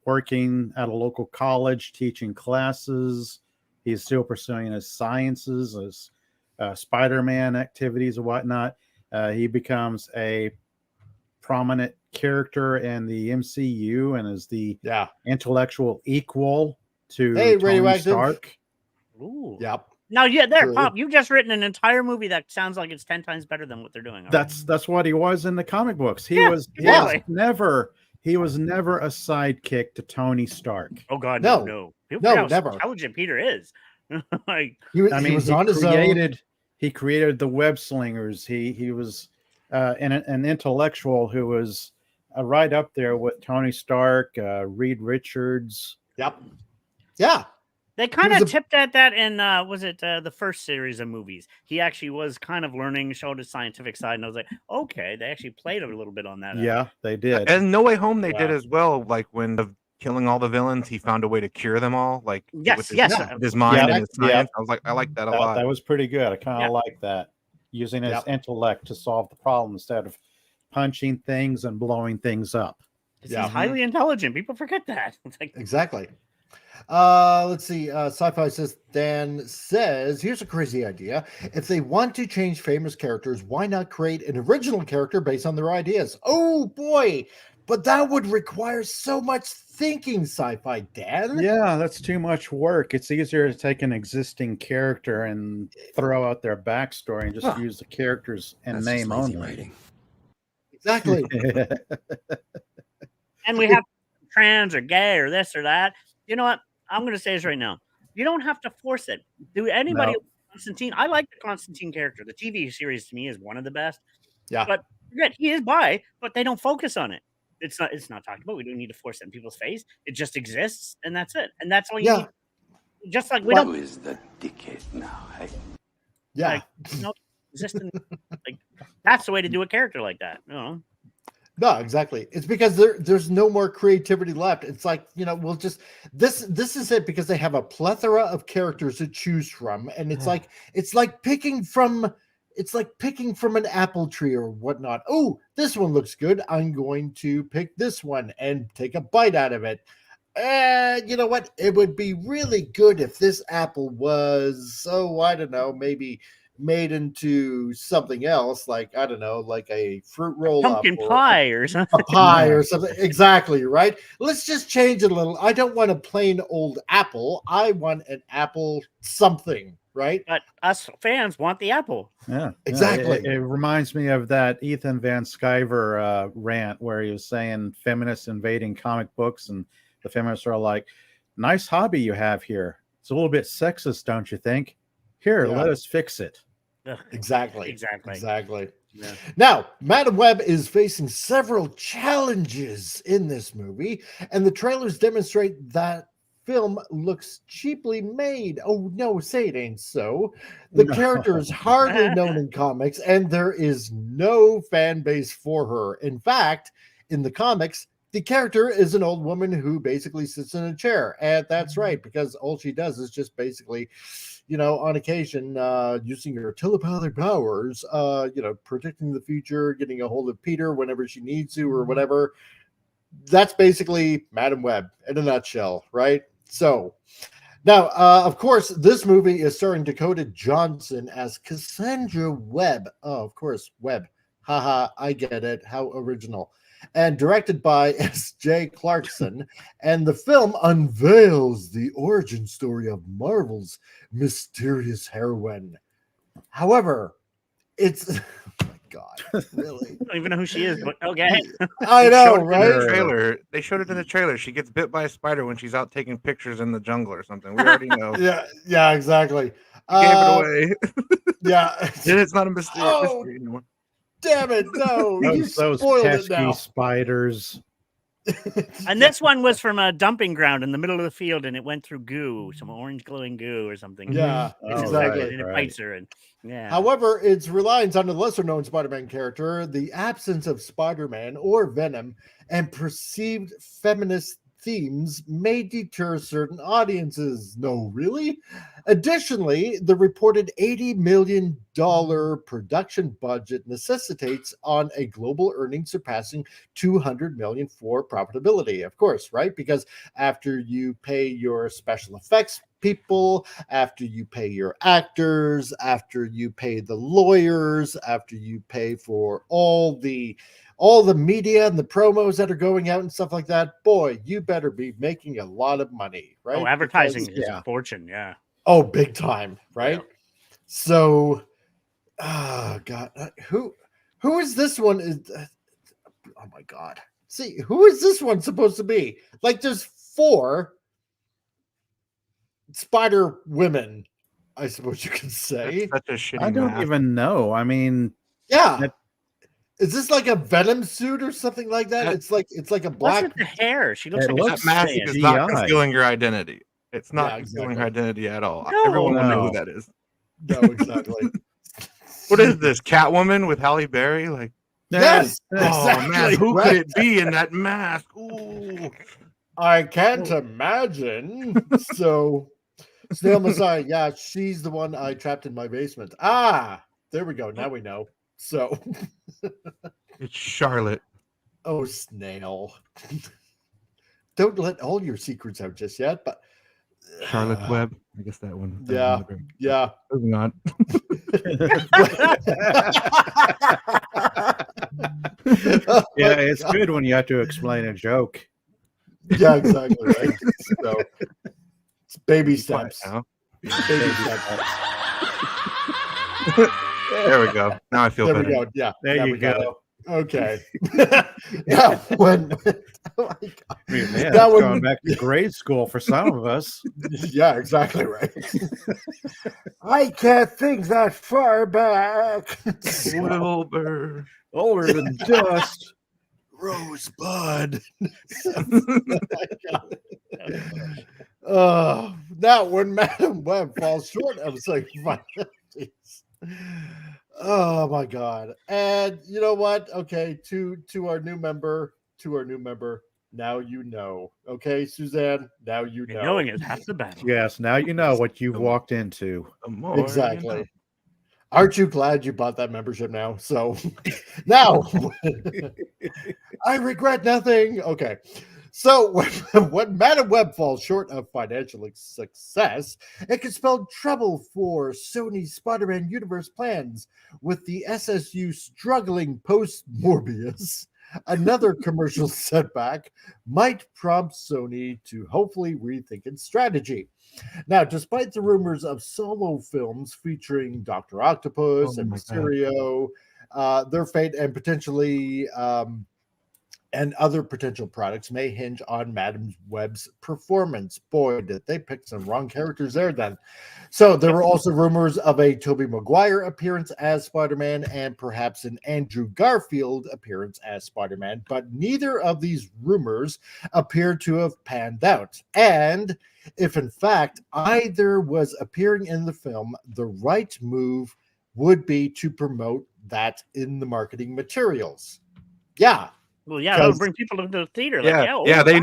working at a local college, teaching classes. He's still pursuing his sciences, his Spider-Man activities and whatnot. He becomes a prominent character in the MCU and is the intellectual equal to Tony Stark. Ooh. Yep. Now, Pop, you've just written an entire movie that sounds like it's 10 times better than what they're doing. That's what he was in the comic books. He was never a sidekick to Tony Stark. Oh God, no, never. Intelligent Peter is. Like, he was on his own. He created the web slingers. He was an intellectual who was right up there with Tony Stark, Reed Richards. Yep. Yeah. They kind of tipped at that in was it the first series of movies? He actually was kind of learning, showed his scientific side, and I was like, okay, they actually played a little bit on that. Yeah, they did. And No Way Home, they did as well. Like when killing all the villains, he found a way to cure them all. Like with his mind and his science. I like that a lot. That was pretty good. I kind of like that, using his intellect to solve the problem instead of punching things and blowing things up. He's highly intelligent. People forget that. It's like, exactly. Let's see. Sci-Fi says, Dan says, here's a crazy idea. If they want to change famous characters, why not create an original character based on their ideas? Oh boy, but that would require so much thinking, Sci-Fi Dan. Yeah, that's too much work. It's easier to take an existing character and throw out their backstory and just use the characters and name only. Writing. Exactly. And we have trans or gay or this or that. You know what? I'm going to say this right now. You don't have to force it. Do anybody? No. Constantine? I like the Constantine character. The TV series to me is one of the best. Yeah. But forget he is bi, but they don't focus on it. It's not talked about. We don't need to force it in people's face. It just exists, and that's it. And that's all you need. Just like we don't. Who is the dickhead now? Hey? Yeah. Like that's the way to do a character like that. You know. No, exactly. It's because there's no more creativity left. It's like, we'll just this is it because they have a plethora of characters to choose from, and it's like picking from an apple tree or whatnot. Oh, this one looks good. I'm going to pick this one and take a bite out of it. You know what? It would be really good if this apple was, I don't know, maybe made into something else, like I don't know, like a fruit roll, pumpkin pie or something, a pie or something. Exactly right. Let's just change it a little. I don't want a plain old apple. I want an apple something, right? But us fans want the apple. Yeah, exactly. It reminds me of that Ethan Van Sciver rant where he was saying feminists invading comic books, and the feminists are like, "Nice hobby you have here. It's a little bit sexist, don't you think? Here, let us fix it." Exactly. Yeah. Now, Madam Web is facing several challenges in this movie, and the trailers demonstrate that film looks cheaply made. Oh no, say it ain't so. The character is hardly known in comics, and there is no fan base for her. In fact, in the comics, the character is an old woman who basically sits in a chair, and that's right, because all she does is just basically, on occasion, using her telepathic powers, predicting the future, getting a hold of Peter whenever she needs to or whatever. that's basically Madam Web in a nutshell, right? So now, of course, this movie is starring Dakota Johnson as Cassandra Webb. Oh, of course, Webb. Haha, I get it. How original. And directed by S.J. Clarkson. And the film unveils the origin story of Marvel's mysterious heroine. However, it's... Oh, my God. Really? I don't even know who she is, but okay. I know, right? Trailer. They showed it in the trailer. She gets bit by a spider when she's out taking pictures in the jungle or something. We already know. Yeah, exactly. You gave it away. Yeah. It's not a mystery anymore. Damn it, no. You those spoiled it pesky now. spiders. And this one was from a dumping ground in the middle of the field, and it went through goo, some orange glowing goo or something. Yeah, exactly. And it bites her. And yeah. However, its reliance on the lesser-known Spider-Man character, the absence of Spider-Man or Venom, and perceived feminist themes may deter certain audiences. No, really? Additionally, the reported $80 million production budget necessitates on a global earnings surpassing $200 million for profitability. Of course, right? Because after you pay your special effects people, after you pay your actors, after you pay the lawyers, after you pay for all the media and the promos that are going out and stuff like that, boy, you better be making a lot of money, right? Oh, advertising is a fortune, yeah. Oh, big time, right? Yeah. So, God, who is this one? Oh my God! See, who is this one supposed to be? Like, there's 4 Spider women, I suppose you could say. That's such a shitty I don't even know. I mean, yeah. Is this like a Venom suit or something like that? It's like a black. What's with the hair? She looks like that mask is not concealing your identity. It's not concealing her identity at all. No. Everyone will know who that is. No, exactly. What is this? Catwoman with Halle Berry? Like, yes. Oh man, who could it be in that mask? Ooh. I can't imagine. So, Snail Messiah, yeah, she's the one I trapped in my basement. Ah, there we go. Now we know. So, it's Charlotte. Oh, Snail. Don't let all your secrets out just yet, but Charlotte Webb. I guess that one. Yeah. Moving on. Yeah, it's good when you have to explain a joke. Yeah, exactly. Right. So it's baby steps. Baby steps. There we go. Now I feel better. There we go. Yeah. There you go. Okay. Yeah. When oh my God. Man, that was going back to grade school for some of us. Yeah, exactly right. I can't think that far back. Wilbur. Older than dust. Rosebud. Now when Madam Web falls short of psychopaths. Oh my God. And you know what? Okay, to our new member, now you know. Okay, Suzanne, now you know. Knowing is half the battle. Yes, now you know what you've walked into. Exactly. Aren't you glad you bought that membership now? So now I regret nothing. Okay. So when Madam Web falls short of financial success, it can spell trouble for Sony's Spider-Man universe plans, with the SSU struggling post-Morbius. Another commercial setback might prompt Sony to hopefully rethink its strategy. Now, despite the rumors of solo films featuring Dr. Octopus and Mysterio, their fate and potentially and other potential products may hinge on Madam Web's performance. Boy, did they pick some wrong characters there then. So there were also rumors of a Tobey Maguire appearance as Spider-Man and perhaps an Andrew Garfield appearance as Spider-Man, but neither of these rumors appear to have panned out. And if in fact either was appearing in the film, the right move would be to promote that in the marketing materials. Yeah. Well, yeah, that would bring people to the theater. Yeah, like, they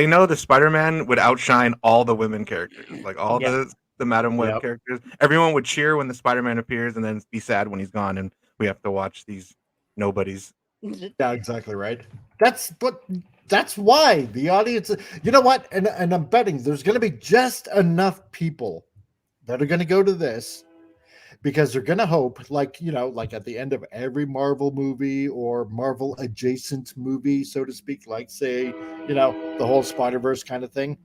know the Spider-Man would outshine all the women characters, like all the Madam Web characters. Everyone would cheer when the Spider-Man appears, and then be sad when he's gone, and we have to watch these nobodies. Yeah, exactly right. That's what That's why the audience, you know what? And I'm betting there's going to be just enough people that are going to go to this because they're going to hope, like, like at the end of every Marvel movie or Marvel adjacent movie, so to speak, like, say, the whole Spider-Verse kind of thing.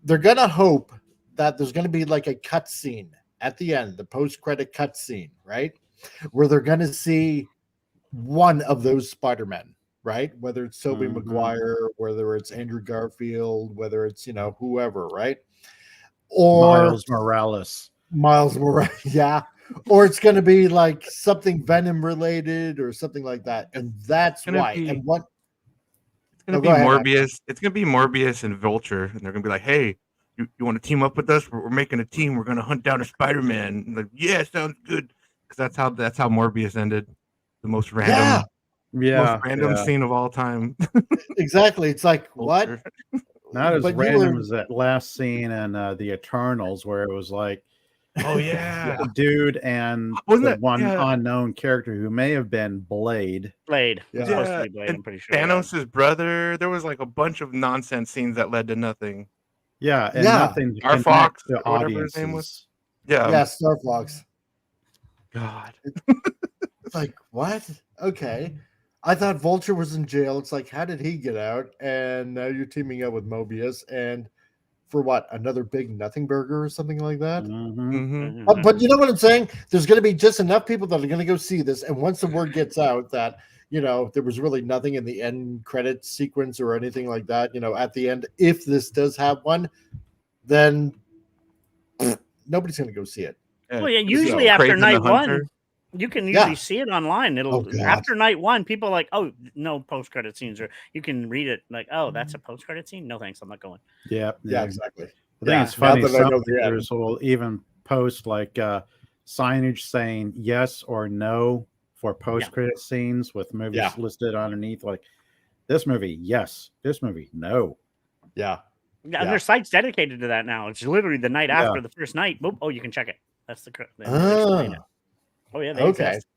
They're going to hope that there's going to be like a cut scene at the end, the post-credit cut scene, right? Where they're going to see one of those Spider-Men, right? Whether it's Tobey Maguire, whether it's Andrew Garfield, whether it's, whoever, right? Or Miles Morales, yeah. Or it's going to be like something Venom related or something like that. And that's why. And what? It's going to be Morbius. It's going to be Morbius and Vulture. And they're going to be like, hey, you want to team up with us? We're making a team. We're going to hunt down a Spider-Man. Like, yeah, sounds good. Because that's how Morbius ended. The most random, most random scene of all time. Exactly. It's like, what? Not as random as that last scene in the Eternals, where it was like, oh yeah, dude and one unknown character who may have been Blade. Blade. Yeah. Supposed to be Blade, I'm pretty sure. Thanos' brother. There was like a bunch of nonsense scenes that led to nothing. Yeah, and nothing. Star Fox, to whatever his name was. Yeah, Star Fox. God. It's like, what? Okay. I thought Vulture was in jail. It's like, how did he get out? And now you're teaming up with Mobius. And for what? Another big nothing burger or something like that? But you know what I'm saying? There's going to be just enough people that are going to go see this. And once the word gets out that, there was really nothing in the end credit sequence or anything like that, at the end, if this does have one, then nobody's going to go see it. Well, yeah, usually after night one, you can usually see it online. After night one, people are like, oh, no post-credit scenes, or you can read it like, oh, that's a post-credit scene. No thanks, I'm not going. Yeah, exactly. I think it's funny. Some theaters will even post like signage saying yes or no for post-credit scenes with movies listed underneath. Like this movie, yes. This movie, no. Yeah. And there's sites dedicated to that now. It's literally the night after the first night. Boop, oh, you can check it. That's the. Oh yeah, they exist.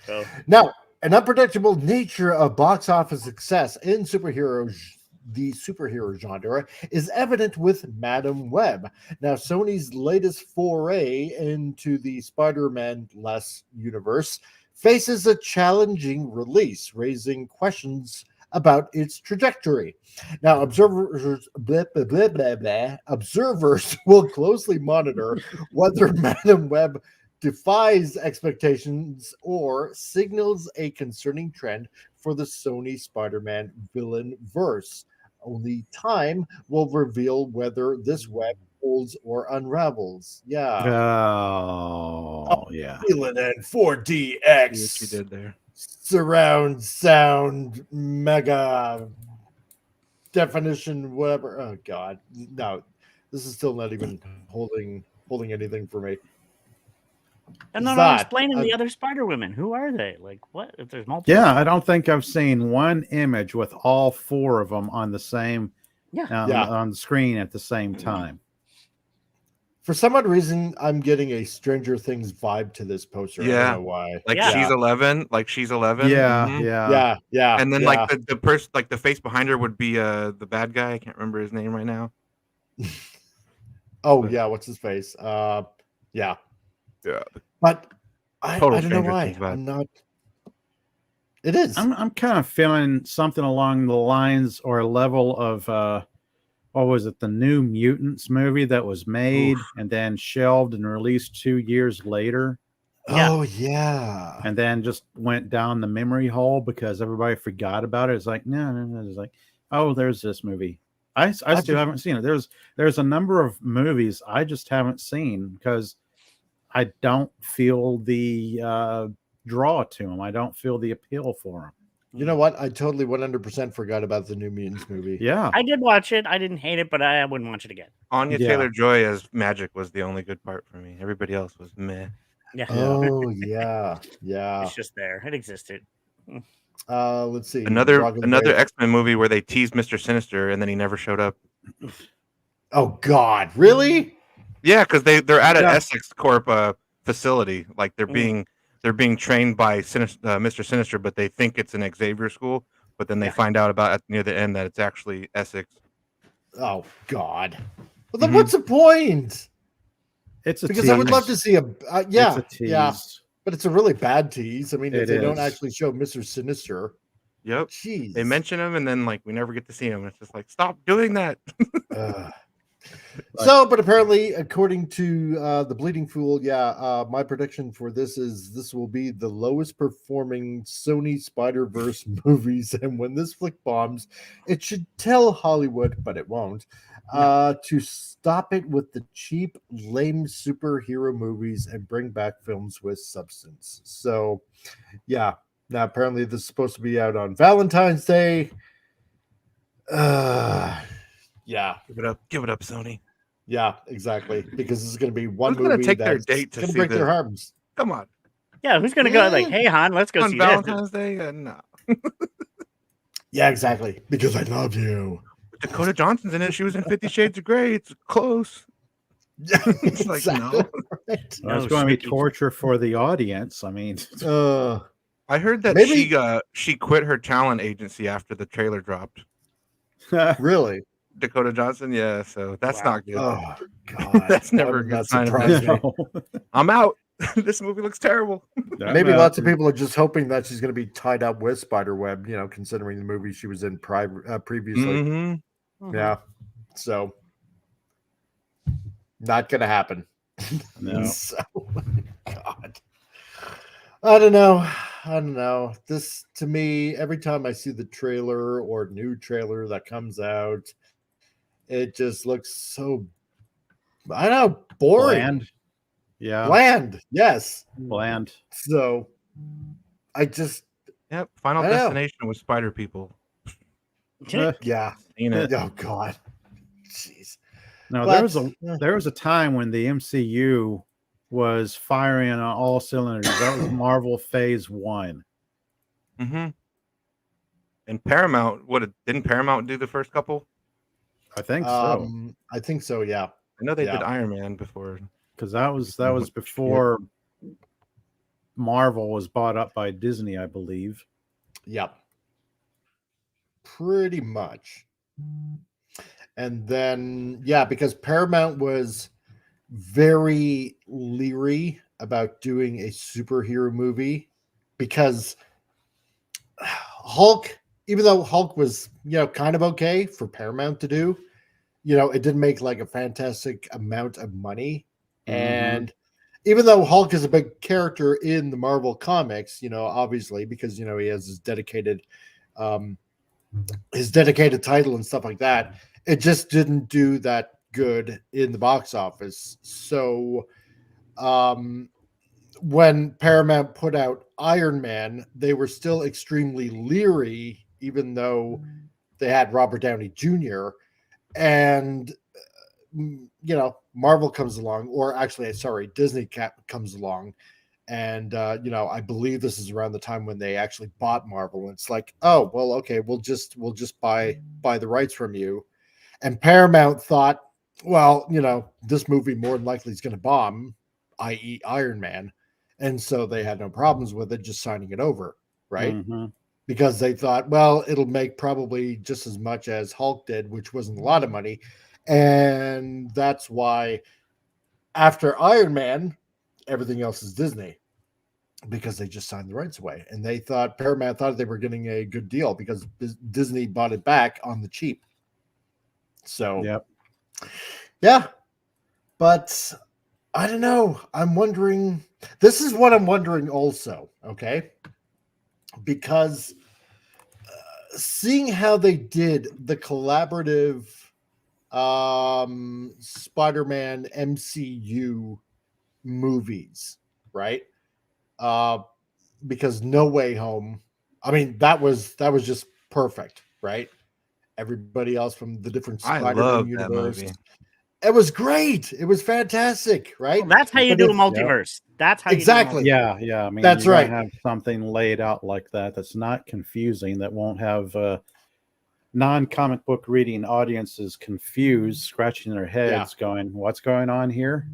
So now, an unpredictable nature of box office success in the superhero genre is evident with Madam Web. Now, Sony's latest foray into the Spider-Man-less universe faces a challenging release, raising questions about its trajectory. Now, observers will closely monitor whether Madam Web defies expectations or signals a concerning trend for the Sony Spider-Man villain verse. Only time will reveal whether this web holds or unravels. Yeah. Feeling it. 4DX. See what you did there. Surround sound, mega definition, whatever. Oh God, no, this is still not even holding anything for me. And not explaining the other Spider Women. Who are they? Like what? If there's multiple. Yeah, I don't think I've seen one image with all four of them on the same on the screen at the same time. For some odd reason, I'm getting a Stranger Things vibe to this poster. Yeah. I don't know why. Like she's 11. Like she's 11. Yeah. And then like the person, like the face behind her would be the bad guy. I can't remember his name right now. What's his face? Yeah. But I don't know why. I'm not. It is. I'm kind of feeling something along the lines or level of what was it? The New Mutants movie that was made and then shelved and released 2 years later. Oh yeah. And then just went down the memory hole because everybody forgot about it. It's like no. It's like, oh, there's this movie. I still haven't seen it. There's a number of movies I just haven't seen because I don't feel the draw to them. I don't feel the appeal for them. You know what? I totally 100% forgot about the New Mutants movie. Yeah. I did watch it. I didn't hate it, but I wouldn't watch it again. Anya Taylor-Joy as Magic was the only good part for me. Everybody else was meh. Yeah. Oh, yeah. Yeah. It's just there. It existed. Let's see. Another X-Men movie where they teased Mr. Sinister and then he never showed up. Oh, God. Really? Yeah, because they're at an Essex Corp facility. Like they're being trained by Mr. Sinister, but they think it's an Xavier school. but then they find out about near the end that it's actually Essex. Oh God! Well, then what's the point? It's a because tease. I would love to see a It's a tease. but it's a really bad tease. I mean, if It they don't is. actually show Mr. Sinister, Yep. jeez, They mention him, and then like we never get to see him. It's just like, stop doing that. So, but apparently, according to the Bleeding Fool, my prediction for this is this will be the lowest performing Sony Spider-Verse movies, and when this flick bombs, it should tell Hollywood, but it won't, to stop it with the cheap, lame superhero movies and bring back films with substance. So, yeah. Now, apparently, this is supposed to be out on Valentine's Day. Yeah. Give it up, Sony. Yeah, exactly. Because this is going to be one Who's movie gonna take their that's date to going to see break this? their arms. Come on. Yeah, who's gonna go like, hey Han, let's go On see Valentine's Day? No. Yeah, exactly. Because I love you. Dakota Johnson's in it. She was in 50 Shades of Grey. It's close. Yeah, It's like, no. right. Well, it's going to be torture for the audience. I mean, I heard that Maybe- she quit her talent agency after the trailer dropped. Really? Dakota Johnson, yeah. So that's not good. Oh, God. That's never Why a would good that sign of surprise business. me? I'm out. This movie looks terrible. Maybe lots of people are just hoping that she's going to be tied up with Spiderweb, considering the movie she was in previously. Mm-hmm. Yeah. So, not going to happen. No. So, God. I don't know. This, to me, every time I see the trailer or new trailer that comes out, it just looks so, I don't know, boring. Bland. Yeah. Bland. Yes. Bland. So, I just, Yep. Final I know. Destination with Spider People. yeah. Ain't it? Oh, God. Jeez. No, But- there was a time when the MCU was firing on all cylinders. That was Marvel Phase 1. Mm-hmm. And Paramount, didn't Paramount do the first couple? I think so. I think so, yeah. I know they Yeah. did Iron Man before. Because that was before Marvel was bought up by Disney, I believe. Yep. Pretty much. And then, because Paramount was very leery about doing a superhero movie because Hulk, even though Hulk was, kind of okay for Paramount to do, it didn't make like a fantastic amount of money. And even though Hulk is a big character in the Marvel comics, obviously, because, he has his dedicated title and stuff like that, it just didn't do that good in the box office. So when Paramount put out Iron Man, they were still extremely leery, even though they had Robert Downey Jr. And Marvel comes along, or actually, sorry, Disney comes along, and I believe this is around the time when they actually bought Marvel. And it's like, oh well, okay, we'll just buy the rights from you. And Paramount thought, well, this movie more than likely is going to bomb, i.e., Iron Man, and so they had no problems with it, just signing it over, right? Because they thought, well, it'll make probably just as much as Hulk did, which wasn't a lot of money. And that's why after Iron Man, everything else is Disney, because they just signed the rights away. And they thought, Paramount thought they were getting a good deal because Disney bought it back on the cheap. So, yeah. But I don't know. I'm wondering, this is what I'm wondering also, okay? Because seeing how they did the collaborative Spider-Man MCU movies, right? Because No Way Home, I mean, that was just perfect, right? Everybody else from the different Spider-Man universe. It was great. It was fantastic, right? Well, that's how you do a multiverse. That's how you do a multiverse. Yeah. I mean, that's you right. Have something laid out like that that's not confusing, that won't have non-comic book reading audiences confused, scratching their heads, going, "What's going on here?"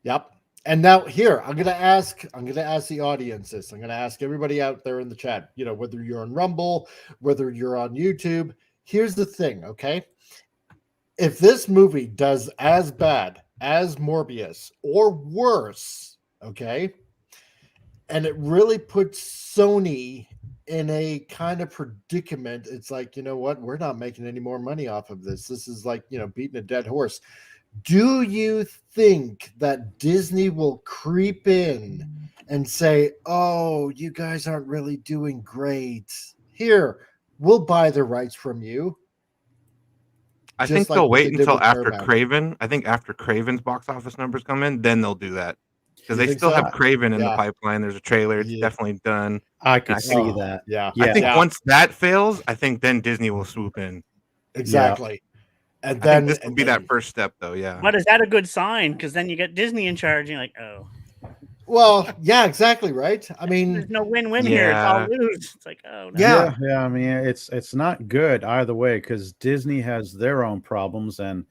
Yep. And now here, I'm gonna ask the audience this. I'm gonna ask everybody out there in the chat, whether you're on Rumble, whether you're on YouTube. Here's the thing, okay? If this movie does as bad as Morbius or worse, okay, and it really puts Sony in a kind of predicament, it's like, you know what? We're not making any more money off of this. This is like, beating a dead horse. Do you think that Disney will creep in and say, oh, you guys aren't really doing great? Here, we'll buy the rights from you. I think they'll wait until after Craven. I think after Craven's box office numbers come in, then they'll do that. Because they still have Craven in the pipeline. There's a trailer. It's definitely done. I could see that. Yeah. I think once that fails, I think then Disney will swoop in. Exactly. Yeah. And then this will be that first step, though. Yeah. But is that a good sign? Because then you get Disney in charge. And you're like, oh. Well, yeah, exactly, right? I mean, there's no win-win here. It's all lose. It's like, oh, no. Yeah. I mean, it's not good either way because Disney has their own problems and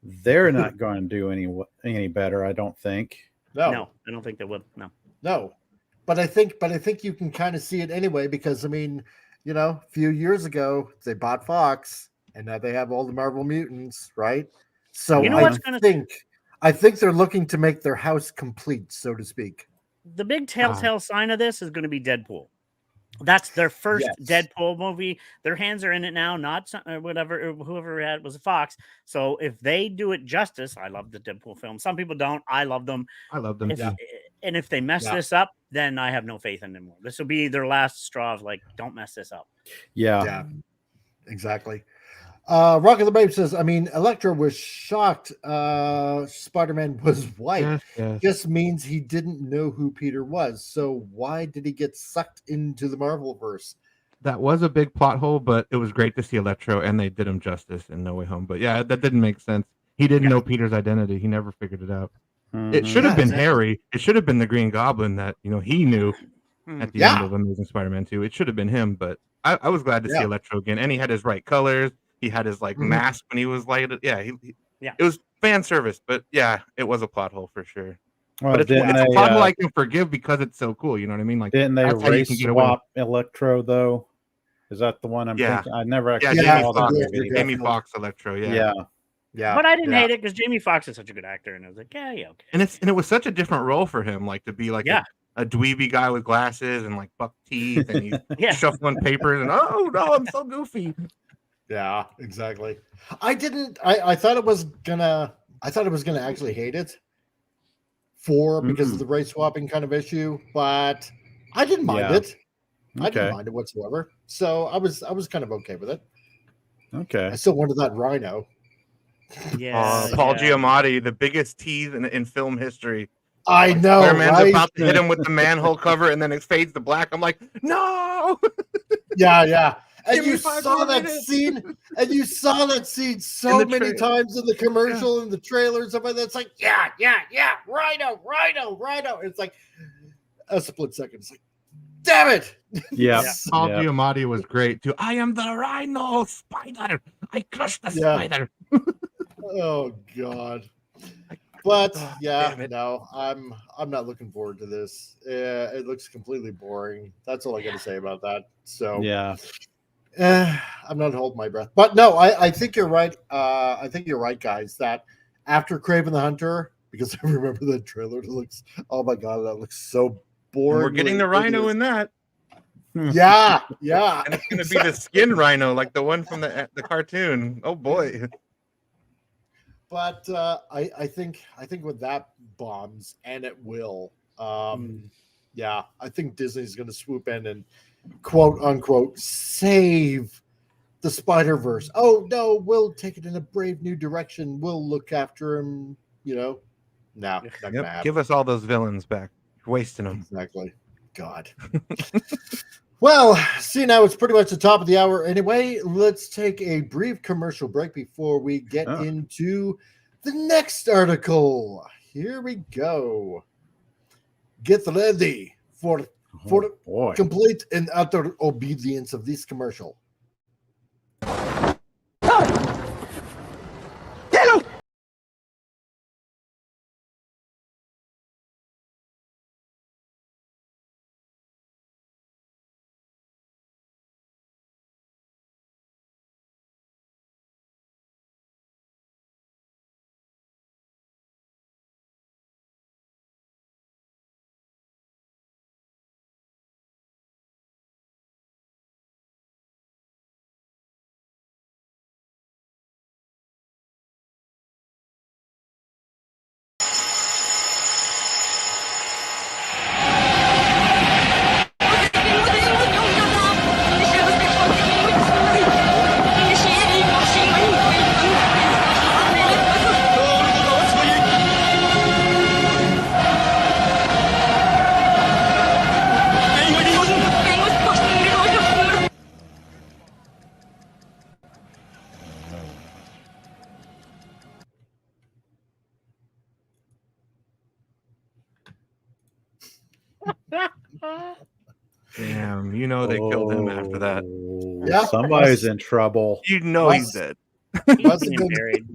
they're not going to do any better. I don't think. No, I don't think they would. No, but I think you can kind of see it anyway because I mean, a few years ago they bought Fox and now they have all the Marvel Mutants, right? So I think they're looking to make their house complete, so to speak. The big telltale sign of this is going to be Deadpool. That's their first Deadpool movie. Their hands are in it now, not whoever had was a Fox. So if they do it justice, I love the Deadpool film. Some people don't. I love them. I love them. And if they mess this up, then I have no faith in them more. This will be their last straw of like, don't mess this up. Yeah, exactly. Rocket the Babe says, I mean, Electro was shocked Spider-Man was white. Yes. Just means he didn't know who Peter was. So why did he get sucked into the Marvelverse? That was a big plot hole, but it was great to see Electro, and they did him justice in No Way Home. But yeah, that didn't make sense. He didn't know Peter's identity. He never figured it out. Mm-hmm. It should have been Harry. It should have been the Green Goblin that he knew at the end of Amazing Spider-Man 2. It should have been him, but I was glad to see Electro again, and he had his right colors. He had his mask when he was lighted. Yeah, it was fan service, but yeah, it was a plot hole for sure. Well, but it's a plot hole I can forgive because it's so cool. You know what I mean? Like, didn't they race swap Electro though? Is that the one I'm thinking? I never actually saw that. Jamie Foxx Electro. Yeah. But I didn't hate it because Jamie Foxx is such a good actor, and I was like, okay. And it was such a different role for him, like to be like a dweeby guy with glasses and like buck teeth, and he's shuffling papers, and oh no, I'm so goofy. Yeah, exactly. I thought it was gonna actually hate it because of the race swapping kind of issue, but I didn't mind it. Okay. I didn't mind it whatsoever. So I was kind of okay with it. Okay. I still wanted that Rhino. Yeah. Paul Giamatti, the biggest tease in film history. I know. Spider-Man's about to hit him with the manhole cover, and then it fades to black. I'm like, no. Yeah. And you saw that scene, so many times in the commercial and the trailers. And it's like, yeah, Rhino. It's like a split second. It's like, damn it. Yeah. Paul Giamatti was great too. I am the Rhino Spider. I crushed the spider. Oh God. But no, I'm not looking forward to this. It looks completely boring. That's all I got to say about that. So I'm not holding my breath. But no, I think you're right. I think you're right, guys, that after Kraven the Hunter, because I remember the trailer, oh my God, that looks so boring. We're getting the Rhino in that. Yeah. And it's going to be the skin Rhino, like the one from the cartoon. Oh boy. But I think when that bombs, and it will, I think Disney's going to swoop in and quote unquote save the Spider-Verse. Oh no, we'll take it in a brave new direction. We'll look after him. No, not gonna happen. Give us all those villains back. You're wasting them. Exactly. God. Well, see, now it's pretty much the top of the hour anyway. Let's take a brief commercial break before we get into the next article. Here we go. Get ready for complete and utter obedience of this commercial. Damn, you know they killed him after that. Yeah, Somebody's in trouble. You know he's dead. Must have Being been, buried.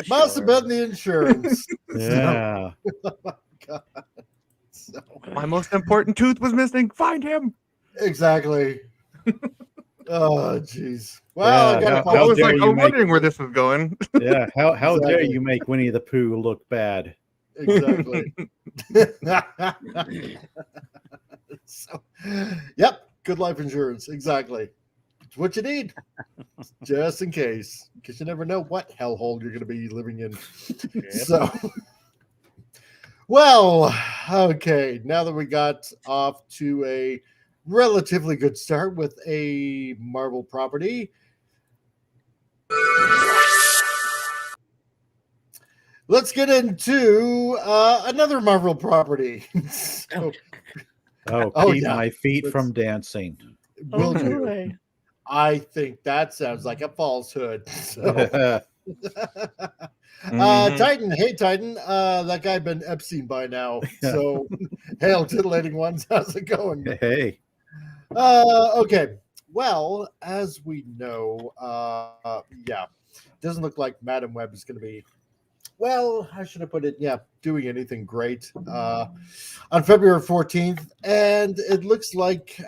must have been the insurance. Yeah. Oh my God. So, My most important tooth was missing. Find him. exactly. Oh, jeez. Well, I Yeah, gotta I was dare like, you I was make- wondering where this was going. Yeah. How dare Exactly. you make Winnie the Pooh look bad? Exactly. So, yep, good life insurance. Exactly. It's what you need, just in case, because you never know what hellhole you're going to be living in. So, well, okay. Now that we got off to a relatively good start with a Marvel property, let's get into another Marvel property. So, Keep my feet from dancing. will do. boy. I think that sounds like a falsehood. So, Mhm. Titan, hey Titan, that guy been Epstein by now. So, hail titillating ones, how's it going? Hey. Okay. Well, as we know, yeah, doesn't look like Madam Web is going to be. Well, how should I put it? Yeah, doing anything great on February 14th. And it looks like,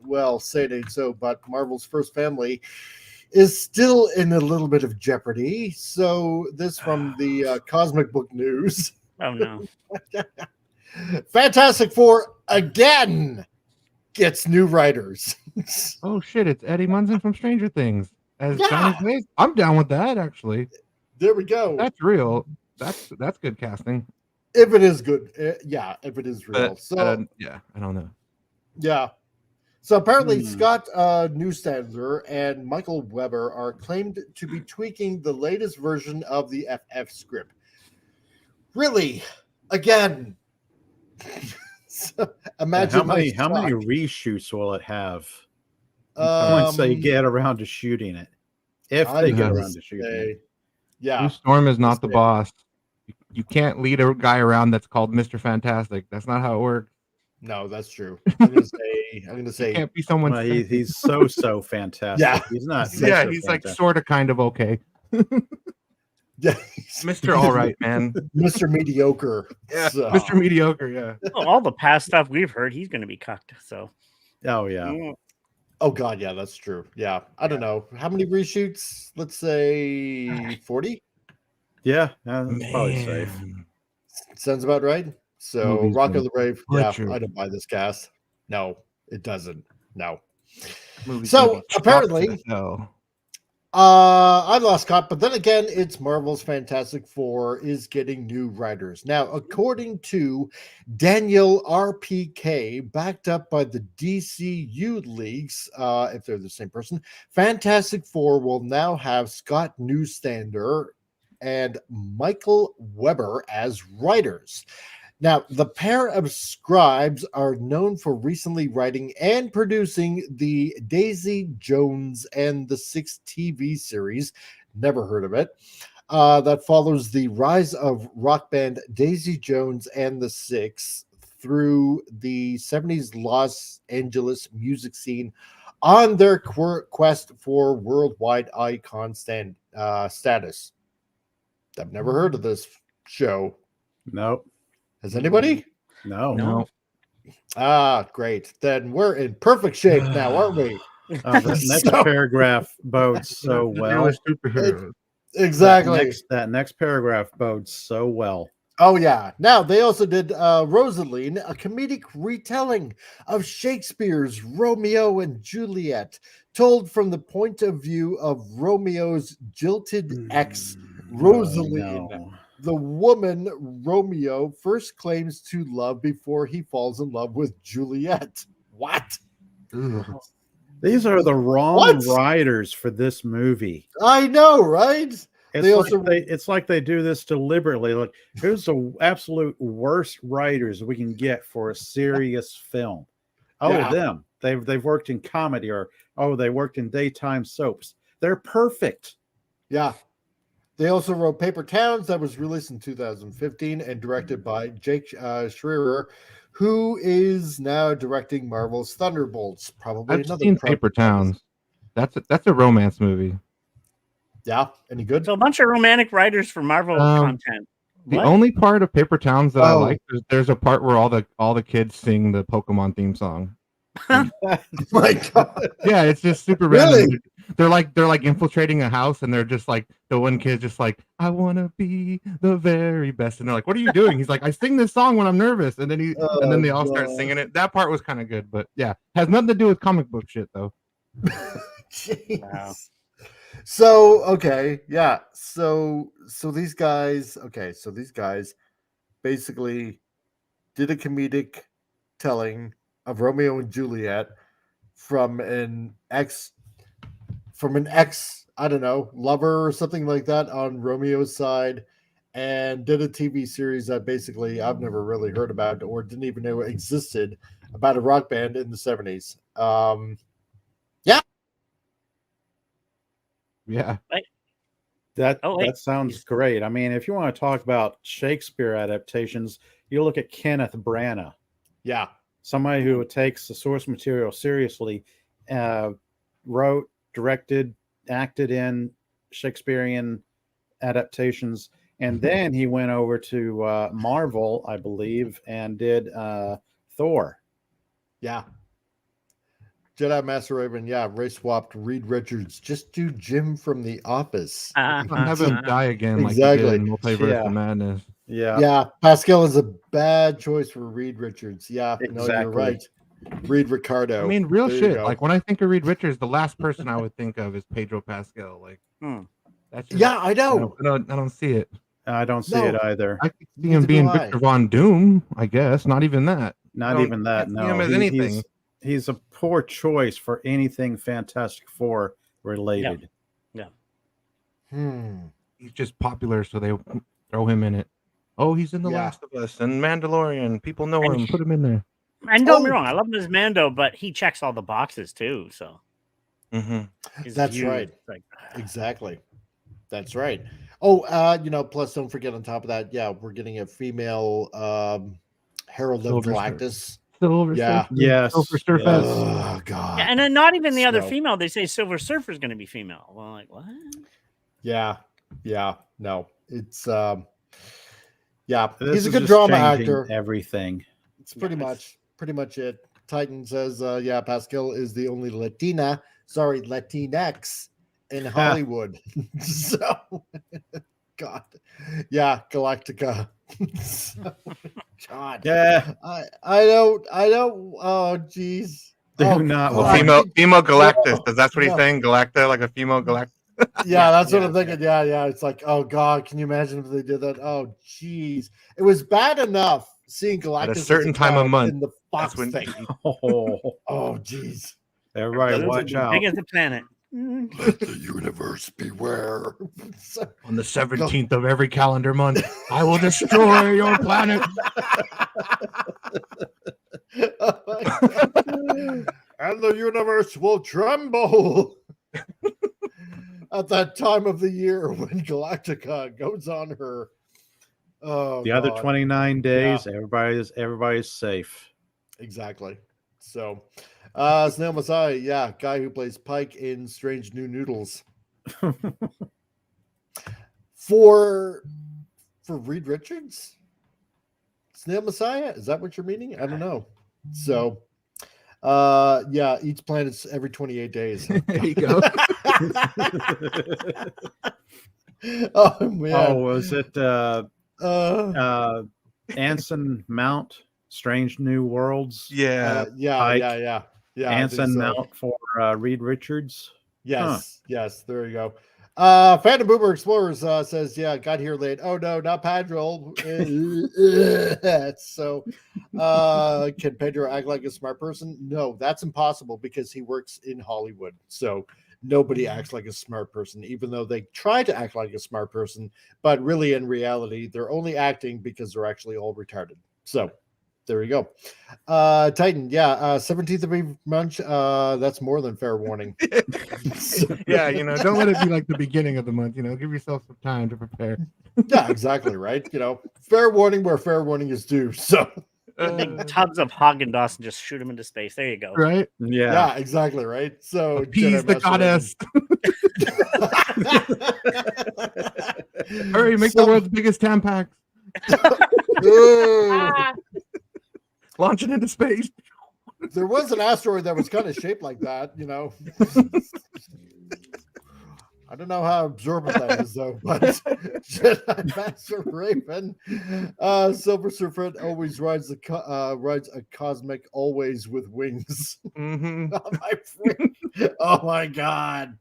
well, say it ain't so, but Marvel's first family is still in a little bit of jeopardy. So, this from the Cosmic Book News. Oh no. Fantastic Four again gets new writers. Oh shit! It's Eddie Munson from Stranger Things as Yeah. Johnny Blaze. I'm down with that actually. There we go. That's real. That's good casting. If it is good, yeah. If it is real, But so yeah, I don't know. yeah. So apparently, Scott Newstander and Michael Weber are claimed to be tweaking the latest version of the FF script. Really, again. So, imagine how many reshoots will it have once they get around to shooting it? If they get around to shooting it. Yeah. Blue Storm is not the boss. You can't lead a guy around that's called Mr. Fantastic. That's not how it works. No, that's true. I'm gonna say You can't be someone. Well, he's so fantastic. Yeah. He's not. Yeah, Mr. he's Fantastic. like sort of kind of okay. Yeah, Mr. All Right, man. Mr. Mediocre. Yeah, So, Mr. Mediocre. Yeah. Well, all the past stuff we've heard, he's going to be cucked. So. Oh yeah. oh god, yeah, that's true. Yeah, I don't know how many reshoots. Let's say 40. Yeah, that's probably safe. Sounds about right. So, Movie's Rock been of the Brave. Yeah, butchered. I don't buy this cast. No, it doesn't. No. Movie's So, gonna be chopped apparently- to hell. I lost count, but then again, it's Marvel's Fantastic Four is getting new writers. Now, according to Daniel RPK, backed up by the DCU leaks, if they're the same person, Fantastic Four will now have Scott Newstander and Michael Weber as writers. Now, the pair of scribes are known for recently writing and producing the Daisy Jones and the Six TV series. Never heard of it. That follows the rise of rock band Daisy Jones and the Six through the 70s Los Angeles music scene on their quest for worldwide icon status. I've never heard of this show. Nope. Has anybody? No. Ah, great. Then we're in perfect shape now, aren't we? The next So- paragraph bodes so well. Superheroes. Exactly. That next paragraph bodes so well. Oh, yeah. Now, they also did Rosaline, a comedic retelling of Shakespeare's Romeo and Juliet, told from the point of view of Romeo's jilted ex, Rosaline. No. The woman Romeo first claims to love before he falls in love with Juliet. What? These are the wrong What? writers for this movie. I know, right? It's like they do this deliberately. Like, who's the absolute worst writers we can get for a serious film? Oh, Yeah. them. They've worked in comedy, or they worked in daytime soaps. They're perfect. Yeah. They also wrote Paper Towns, that was released in 2015 and directed by Jake Schreier, who is now directing Marvel's Thunderbolts. Probably I've another seen Paper Towns. That's a romance movie. Yeah, any good? So a bunch of romantic writers for Marvel content. The only part of Paper Towns that I like is there's a part where all the kids sing the Pokemon theme song. My God. Yeah, it's just super Really? random. They're like infiltrating a house, and they're just like the one kid's just like, I want to be the very best, and they're like, what are you doing? He's like, I sing this song when I'm nervous, and then they all start singing it. That part was kind of good, but yeah, has nothing to do with comic book shit though. Jeez. Wow. So okay, yeah. So these guys, basically did a comedic telling of Romeo and Juliet from an ex, I don't know, lover or something like that on Romeo's side, and did a TV series that basically I've never really heard about or didn't even know existed, about a rock band in the 70s. Yeah. That sounds great. I mean, if you want to talk about Shakespeare adaptations, you look at Kenneth Branagh. Yeah. Somebody who takes the source material seriously, wrote, directed, acted in Shakespearean adaptations, and then he went over to Marvel, I believe, and did Thor. Yeah. Jedi Master Raven, yeah, race swapped Reed Richards. Just do Jim from The Office. Have him die again, like Exactly. he did in Multiverse of Madness. Yeah. Pascal is a bad choice for Reed Richards. Yeah, exactly. No, you're right. Reed Ricardo. I mean, real There shit. Like when I think of Reed Richards, the last person I would think of is Pedro Pascal. Like, that's just, yeah, I know. I don't see it. I don't see it either. I could see him being Victor Von Doom, I guess. Not even that. Not even that. No, see him as anything. He's a poor choice for anything Fantastic Four related. Yeah. He's just popular, so they throw him in it. Oh, he's in The Last of Us and Mandalorian. People know him. Put him in there. And don't get me wrong, I love him as Mando, but he checks all the boxes too. So that's right. Exactly. That's right. Oh, plus don't forget on top of that, we're getting a female Herald of Galactus. Silver Surfer. Yes. Silver Surfer. Oh God. Yeah, and then not even the other female. They say Silver Surfer is going to be female. Well, like what? Yeah. No, it's he's a good just drama changing actor. Everything. It's pretty much it. Titan says, Pascal is the only Latinx in Hollywood. So, God, Galactica. So, God, yeah, I don't. Oh, geez. Not female Galactus. That's what he's saying. Galacta, like a female Galactus. Yeah, that's what I'm thinking. Yeah. It's like, oh God, can you imagine if they did that? Oh, geez, it was bad enough seeing Galactus at a certain time of month in the Fox thing. Oh, geez. Everybody, watch out! Big as the planet. Let the universe beware. On the 17th of every calendar month, I will destroy your planet. And the universe will tremble at that time of the year when Galactica goes on her. The other 29 days, everybody's safe. Exactly. So, Snail Messiah, guy who plays Pike in Strange New Noodles. For Reed Richards? Snail Messiah? Is that what you're meaning? I don't know. So, each planet's every 28 days. There you go. Oh, man. Oh, was it Anson Mount, Strange New Worlds? Yeah. Yeah. Anson Mount for Reed Richards. Yes, There you go. Phantom Boomer Explorers says, got here late. Oh no, not Pedro. So, can Pedro act like a smart person? No, that's impossible because he works in Hollywood. So nobody acts like a smart person, even though they try to act like a smart person. But really, in reality, they're only acting because they're actually all retarded. So there you go. Titan, 17th of every month. That's more than fair warning. Yeah, don't let it be like the beginning of the month. Give yourself some time to prepare. Yeah, exactly, right. Fair warning where fair warning is due. So Big tubs of Haagen-Dazs and just shoot them into space. There you go. Right? Yeah, exactly. Right. So Appease the goddess. Hurry, make the world's biggest Tampax. Launch it into space. There was an asteroid that was kind of shaped like that, I don't know how absorbent that is, though. But Jedi Master Raven, Silver Surfer always rides a cosmic, always with wings. Mm-hmm. Oh, my friend. Oh my God.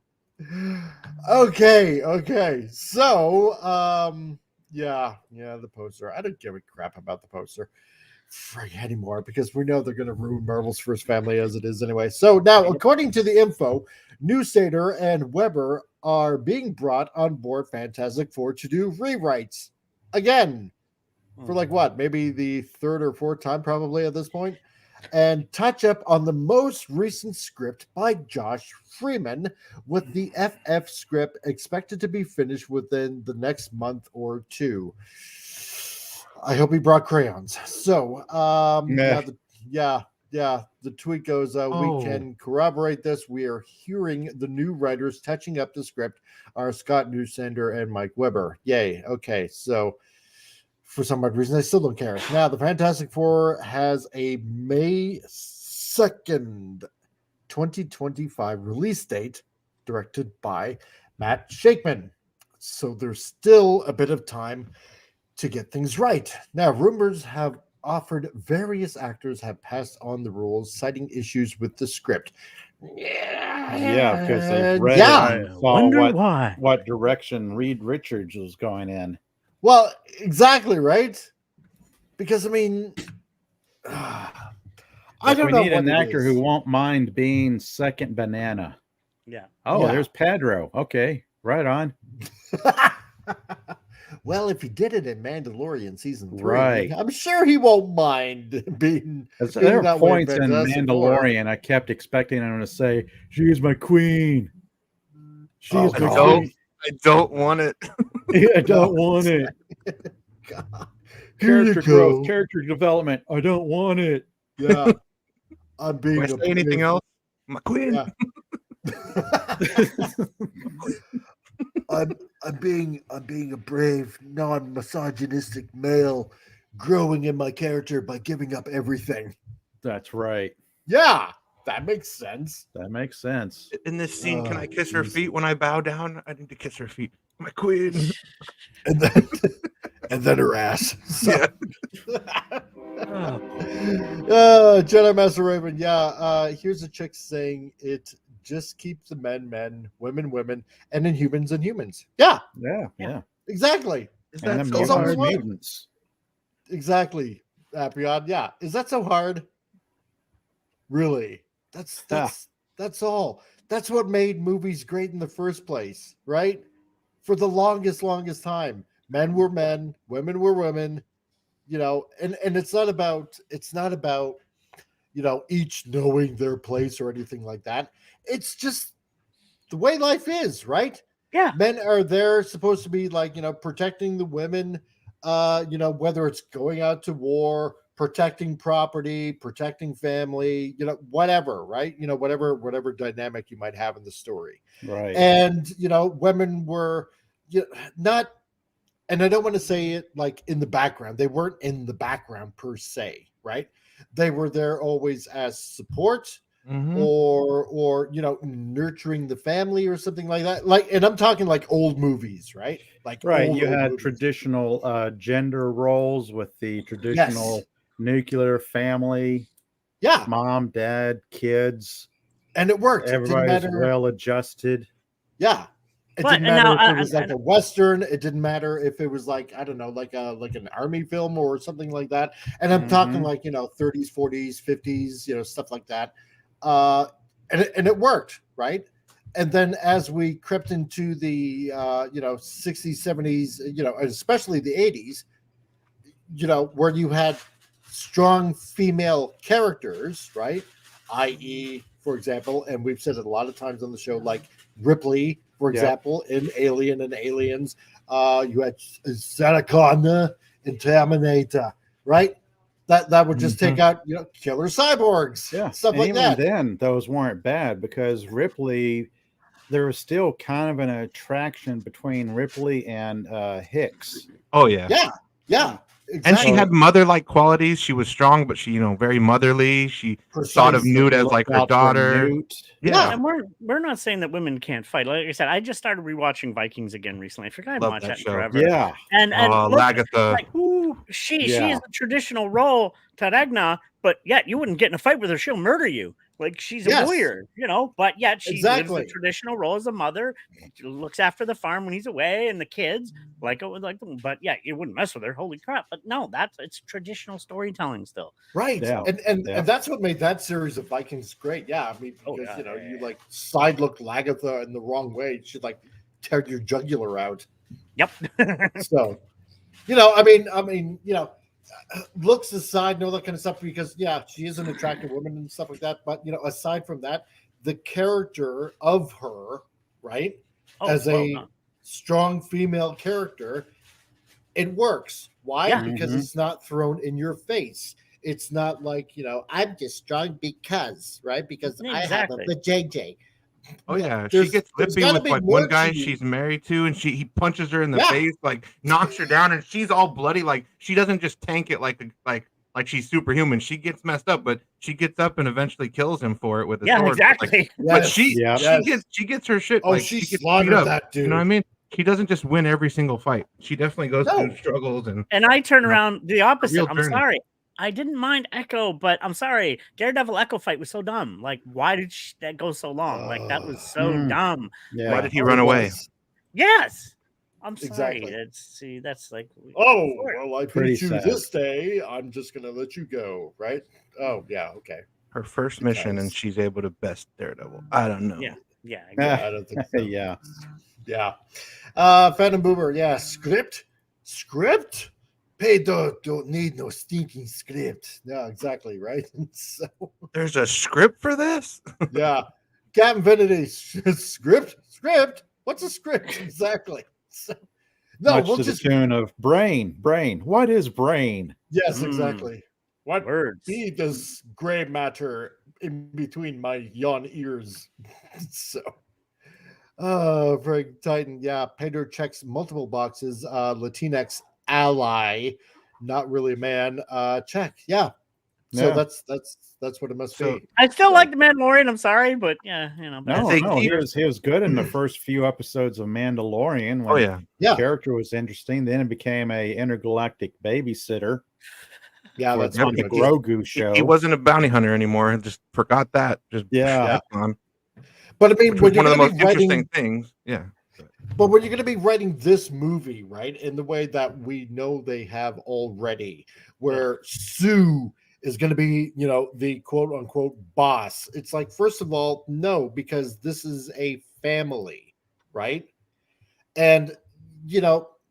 Okay. So, the poster. I don't give a crap about the poster anymore because we know they're going to ruin Marvel's first family as it is anyway. So now, according to the info, Newsader and Weber are being brought on board Fantastic Four to do rewrites again for maybe the third or fourth time probably at this point, and touch up on the most recent script by Josh Freeman, with the FF script expected to be finished within the next month or two. I hope he brought crayons. So, the tweet goes, we can corroborate this. We are hearing the new writers touching up the script are Scott Newsander and Mike Weber. Yay. Okay. So, for some odd reason, I still don't care. Now, the Fantastic Four has a May 2nd, 2025 release date, directed by Matt Shakeman. So, there's still a bit of time to get things right. Now, rumors have offered various actors have passed on the roles, citing issues with the script. Yeah, because they've read it and saw what direction Reed Richards was going in. Well, exactly, right? Because, I mean, I don't know. We need an actor who won't mind being second banana. Yeah. Oh, there's Pedro. Okay, right on. Well, if he did it in Mandalorian season 3, right, I'm sure he won't mind being. There are points in Mandalorian I kept expecting him to say, "She's my queen." She's my queen. I don't want it. I don't want it. God. Character growth, character development. I don't want it. Yeah. I'm being. Do I say anything else? My queen. Yeah. I'm being a brave, non-misogynistic male, growing in my character by giving up everything. That's right. Yeah, that makes sense. That makes sense. In this scene, can I kiss her feet when I bow down? I need to kiss her feet. My queen. And then her ass. So. Yeah. Jedi Master Raven. Yeah. Here's a chick saying it. Just keep the men, women, and then humans. Yeah. Exactly. Is that so hard? Mutants. Exactly. Apion. Yeah. Is that so hard? Really? That's all. That's what made movies great in the first place, right? For the longest time, men were men, women were women. And it's not about each knowing their place or anything like that. It's just the way life is, right? Yeah. Men are there supposed to be protecting the women, whether it's going out to war, protecting property, protecting family, whatever, right? Whatever dynamic you might have in the story. Right. And, women were not, and I don't want to say it like in the background. They weren't in the background per se, right? They were there always as support. Mm-hmm. Or nurturing the family or something like that. And I'm talking like old movies, right? You had movies. Traditional gender roles with the traditional nuclear family. Yeah, mom, dad, kids, and it worked. Everybody's well adjusted. Yeah, it didn't matter if it was like a Western. It didn't matter if it was like, I don't know, like an army film or something like that. And I'm talking 30s, 40s, 50s, stuff like that. And it worked, right? And then as we crept into the 60s, 70s, especially the 80s, where you had strong female characters, right? I.e., for example, and we've said it a lot of times on the show, like Ripley, for example, in Alien and Aliens. You had Sarah Connor in Terminator, right? that would just take out killer cyborgs, stuff and like even that. then, those weren't bad because Ripley, there was still kind of an attraction between Ripley and Hicks. Oh yeah. Yeah. Exactly. And she had mother-like qualities. She was strong, but she, very motherly. She thought of Newt as like her daughter. Yeah, and we're not saying that women can't fight. Like I said, I just started rewatching Vikings again recently. I forgot I haven't watched that in forever. Yeah, and look, Lagatha. like, she is the traditional role, Taragna, but yet you wouldn't get in a fight with her. She'll murder you. Like she's a warrior, but yet she lives the traditional role as a mother. She looks after the farm when he's away and the kids. But yeah, you wouldn't mess with her. Holy crap! But no, it's traditional storytelling still. Right, and that's what made that series of Vikings great. Yeah, I mean, because you like side look Lagatha in the wrong way, she'd like tear your jugular out. Yep. So, I mean, looks aside and all that kind of stuff, because she is an attractive woman and stuff like that. But aside from that, the character of her, right, as a strong female character, it works. Why? Yeah. Because it's not thrown in your face. It's not like I'm just strong because, right? Because I have a JJ. Oh yeah, she gets lippy with like one guy she's married to, and he punches her in the face, like knocks her down, and she's all bloody. Like she doesn't just tank it like she's superhuman. She gets messed up, but she gets up and eventually kills him for it with a sword. Exactly. But she gets her shit. Oh, like, she gets slaughtered beat up, that dude. You know what I mean? She doesn't just win every single fight. She definitely goes through struggles and I turn around the opposite. I'm journey. sorry. I didn't mind Echo, but I'm sorry. Daredevil Echo fight was so dumb. Like, why did that go so long? Like, that was so dumb. Yeah. Why did he run away? Yes. I'm sorry. Exactly. That's like, I Pretty beat you sad. this day. I'm just gonna let you go, right? Oh yeah, okay. Her first mission, and she's able to best Daredevil. I don't know. Yeah. I don't think so. Yeah. Phantom Boomer, script. Pedro don't need no stinking script. Yeah, exactly, right? So There's a script for this? Captain Infinity script. What's a script exactly? So, Much to the tune of brain. What is brain? Yes, exactly. What words? Be does gray matter in between my yawn ears? So, Frank Titan. Pedro checks multiple boxes. Latinx ally, not really a man. Check. So that's what it must be. I still like the Mandalorian. I'm sorry, but he was good in the first few episodes of Mandalorian. When the character was interesting. Then it became a intergalactic babysitter. Yeah, that's on the Grogu show. He wasn't a bounty hunter anymore. I just forgot that. But I mean, when one of the most interesting things. Yeah. But when you're going to be writing this movie, right, in the way that we know they have already, where Sue is going to be, the quote unquote boss, it's like, first of all, no, because this is a family, right? And,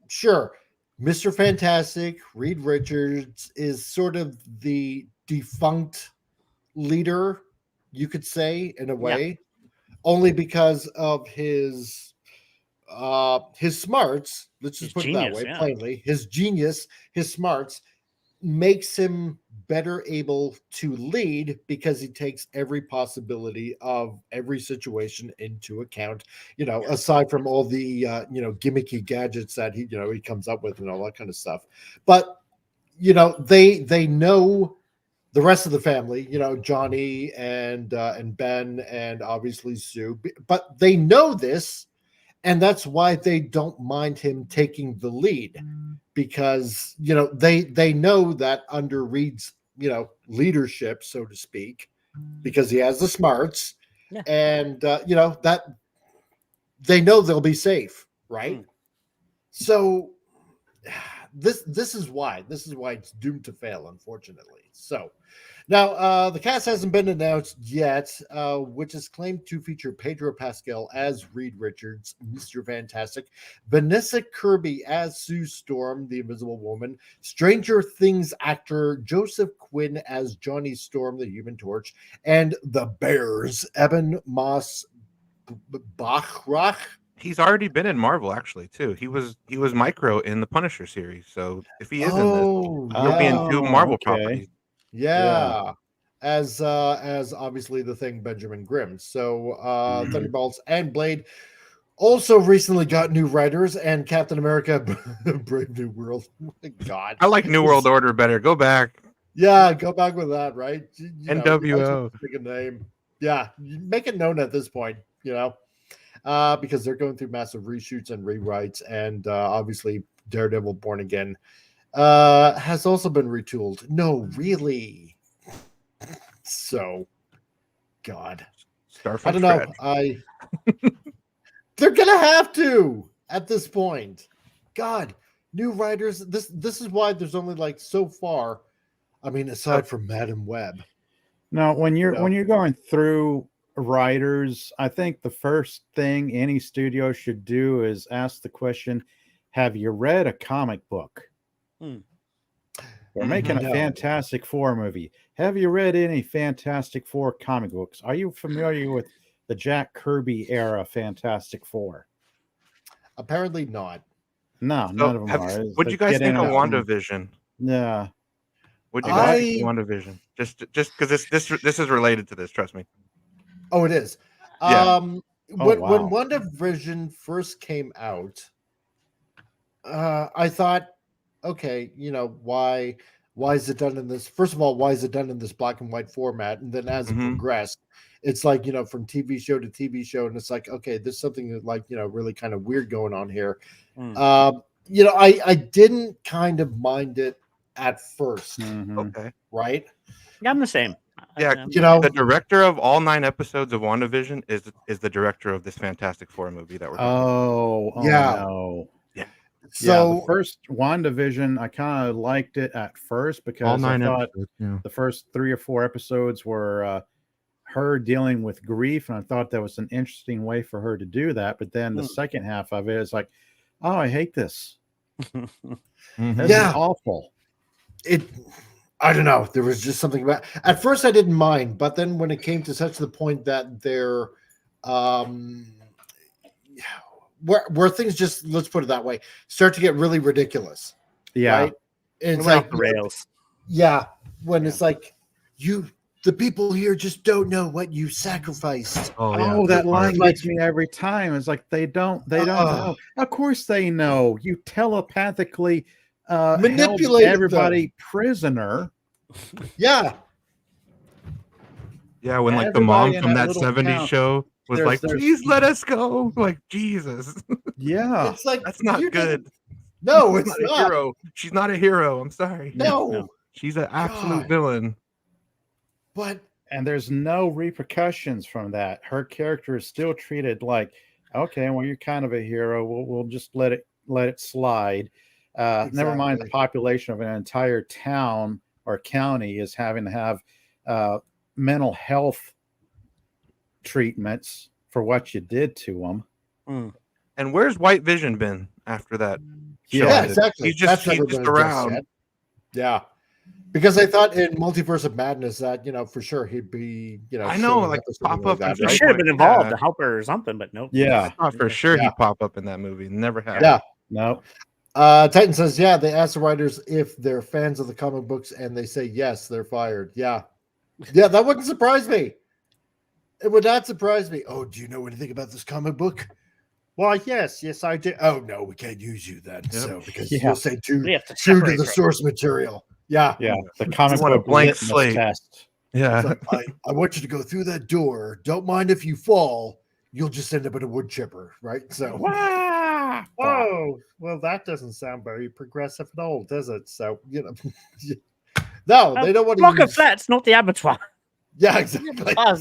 sure, Mr. Fantastic, Reed Richards is sort of the defunct leader, you could say, in a way, only because of his smarts. Let's just put it that way, plainly. His genius, his smarts makes him better able to lead because he takes every possibility of every situation into account, aside from all the gimmicky gadgets that he comes up with and all that kind of stuff. But they know the rest of the family, Johnny and Ben and obviously Sue, but they know this, and that's why they don't mind him taking the lead, because they know that under Reed's leadership, so to speak, because he has the smarts, and that they know they'll be safe, right? So this is why it's doomed to fail, unfortunately. So now the cast hasn't been announced yet, which is claimed to feature Pedro Pascal as Reed Richards, Mr. Fantastic, Vanessa Kirby as Sue Storm, the Invisible Woman, Stranger Things actor Joseph Quinn as Johnny Storm, the Human Torch, and the Bears, Eben Moss Bachrach. He's already been in Marvel, actually, too. He was Micro in the Punisher series. So if he is in this, he'll be in 2 Marvel properties. Yeah. As obviously the Thing, Benjamin Grimm. So Thunderbolts and Blade also recently got new writers, and Captain America Brave New World. Oh my God. I like New World Order better. Go back. Yeah, go back with that, right? NWO. Pick a name. Yeah, make it known at this point, because they're going through massive reshoots and rewrites, and obviously Daredevil Born Again has also been retooled. No, really. So, God, I don't know. They're gonna have to at this point. God, new writers. This is why there's only like so far. I mean, aside from Madam Web. Now, when you're going through writers, I think the first thing any studio should do is ask the question: have you read a comic book? We're making a Fantastic Four movie. Have you read any Fantastic Four comic books? Are you familiar with the Jack Kirby era Fantastic Four? Apparently not. No, none of them are. What'd you guys think of WandaVision? Yeah. What'd you guys think of WandaVision? Just because this is related to this, trust me. Oh, it is. Yeah. When WandaVision first came out, I thought, okay, why is it done in this? First of all, why is it done in this black and white format? And then as it progressed, it's like, from TV show to TV show, and it's like, okay, there's something like, really kind of weird going on here. I didn't kind of mind it at first. Okay. Right? Yeah, I'm the same. Yeah, the director of all 9 episodes of WandaVision is the director of this Fantastic Four movie that we're talking about. No. Yeah. So the first WandaVision, I kind of liked it at first because all 9 I thought episodes, the first 3 or 4 episodes were her dealing with grief, and I thought that was an interesting way for her to do that. But then the second half of it is like, oh, I hate this. This is awful. I don't know. There was just something about. At first, I didn't mind, but then when it came to such the point that they're, where things just, let's put it that way, start to get really ridiculous. Yeah, right? It's like the rails. Yeah, when it's like the people here just don't know what you sacrificed. Oh, that line gets me every time. It's like they don't know. Of course they know. You telepathically manipulate everybody prisoner. Yeah. Yeah, when like the mom from that 70s show was like, please let us go. Like, Jesus. Yeah. It's like, that's not good. No, it's not a hero. She's not a hero. I'm sorry. No. She's an absolute villain. And there's no repercussions from that. Her character is still treated like, okay, well, you're kind of a hero. We'll just let it slide. Exactly. Never mind the population of an entire town or county is having to have mental health treatments for what you did to them. And where's White Vision been after that? Yeah, exactly. He's just around. Yeah. Because I thought in Multiverse of Madness that, for sure he'd be, I know, like pop up. He should have been involved to help her or something, but nope. Yeah. I thought for sure he'd pop up in that movie. Never happened. Yeah. No. Titan says, yeah, they asked the writers if they're fans of the comic books and they say yes, they're fired. Yeah. Yeah, that wouldn't surprise me. It would not surprise me. Oh, do you know anything about this comic book? Why, yes, I do. Oh, no, we can't use you then. Yep. So, because you'll say true to the source material. Yeah. Yeah. The comic book blank slate test. Yeah. Like, I want you to go through that door. Don't mind if you fall. You'll just end up in a wood chipper, right? So, oh, well, that doesn't sound very progressive at all, does it? So, no, they don't want to Rocket Flats, not the abattoir. Yeah, exactly. Rock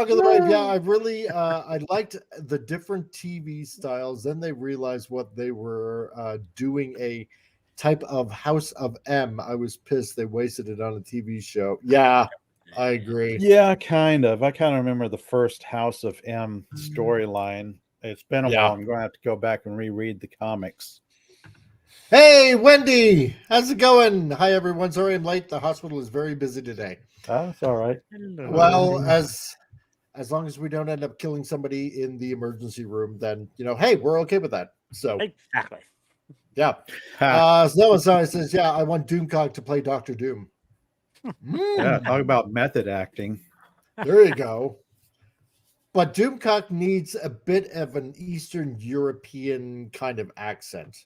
of the Wave. Yeah, I really I liked the different TV styles. Then they realized what they were doing a type of House of M. I was pissed they wasted it on a TV show. Yeah, I agree. Yeah, kind of. I kind of remember the first House of M storyline. It's been a while. I'm going to have to go back and reread the comics. Hey, Wendy, how's it going? Hi, everyone. Sorry I'm late. The hospital is very busy today. Oh, it's all right. Well, as long as we don't end up killing somebody in the emergency room, then hey, we're okay with that. So exactly. Yeah. Snow says, yeah, I want Doomcock to play Dr. Doom. Yeah, talk about method acting. There you go. But Doomcock needs a bit of an Eastern European kind of accent.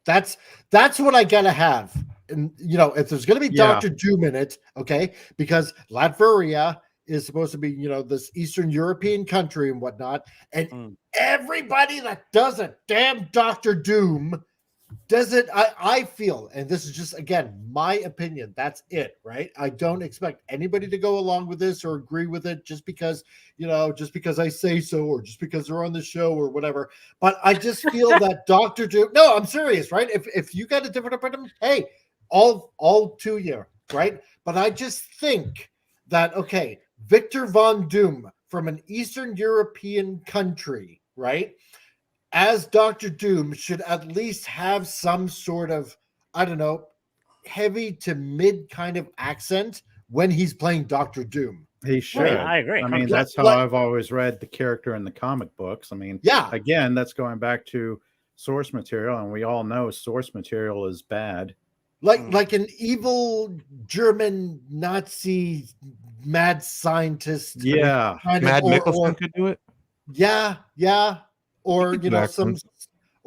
That's what I gotta have. And if there's gonna be Dr. Doom in it, okay, because Latveria is supposed to be, this Eastern European country and whatnot, and everybody that does a damn Dr. Doom does it. I feel, and this is just again my opinion, that's it, right? I don't expect anybody to go along with this or agree with it just because I say so, or just because they're on the show or whatever. But I just feel that Dr. Doom, no, I'm serious, right? If you got a different opinion, hey, all to you, right? But I just think that, okay, Victor Von Doom from an Eastern European country, right, as Dr. Doom should at least have some sort of, I don't know, heavy to mid kind of accent when he's playing Dr. Doom. He should. Right, I agree. I mean, that's how I've always read the character in the comic books. I mean, again, that's going back to source material, and we all know source material is bad. Like an evil German Nazi mad scientist. Yeah. Mad Nickerson could do it. Yeah. Or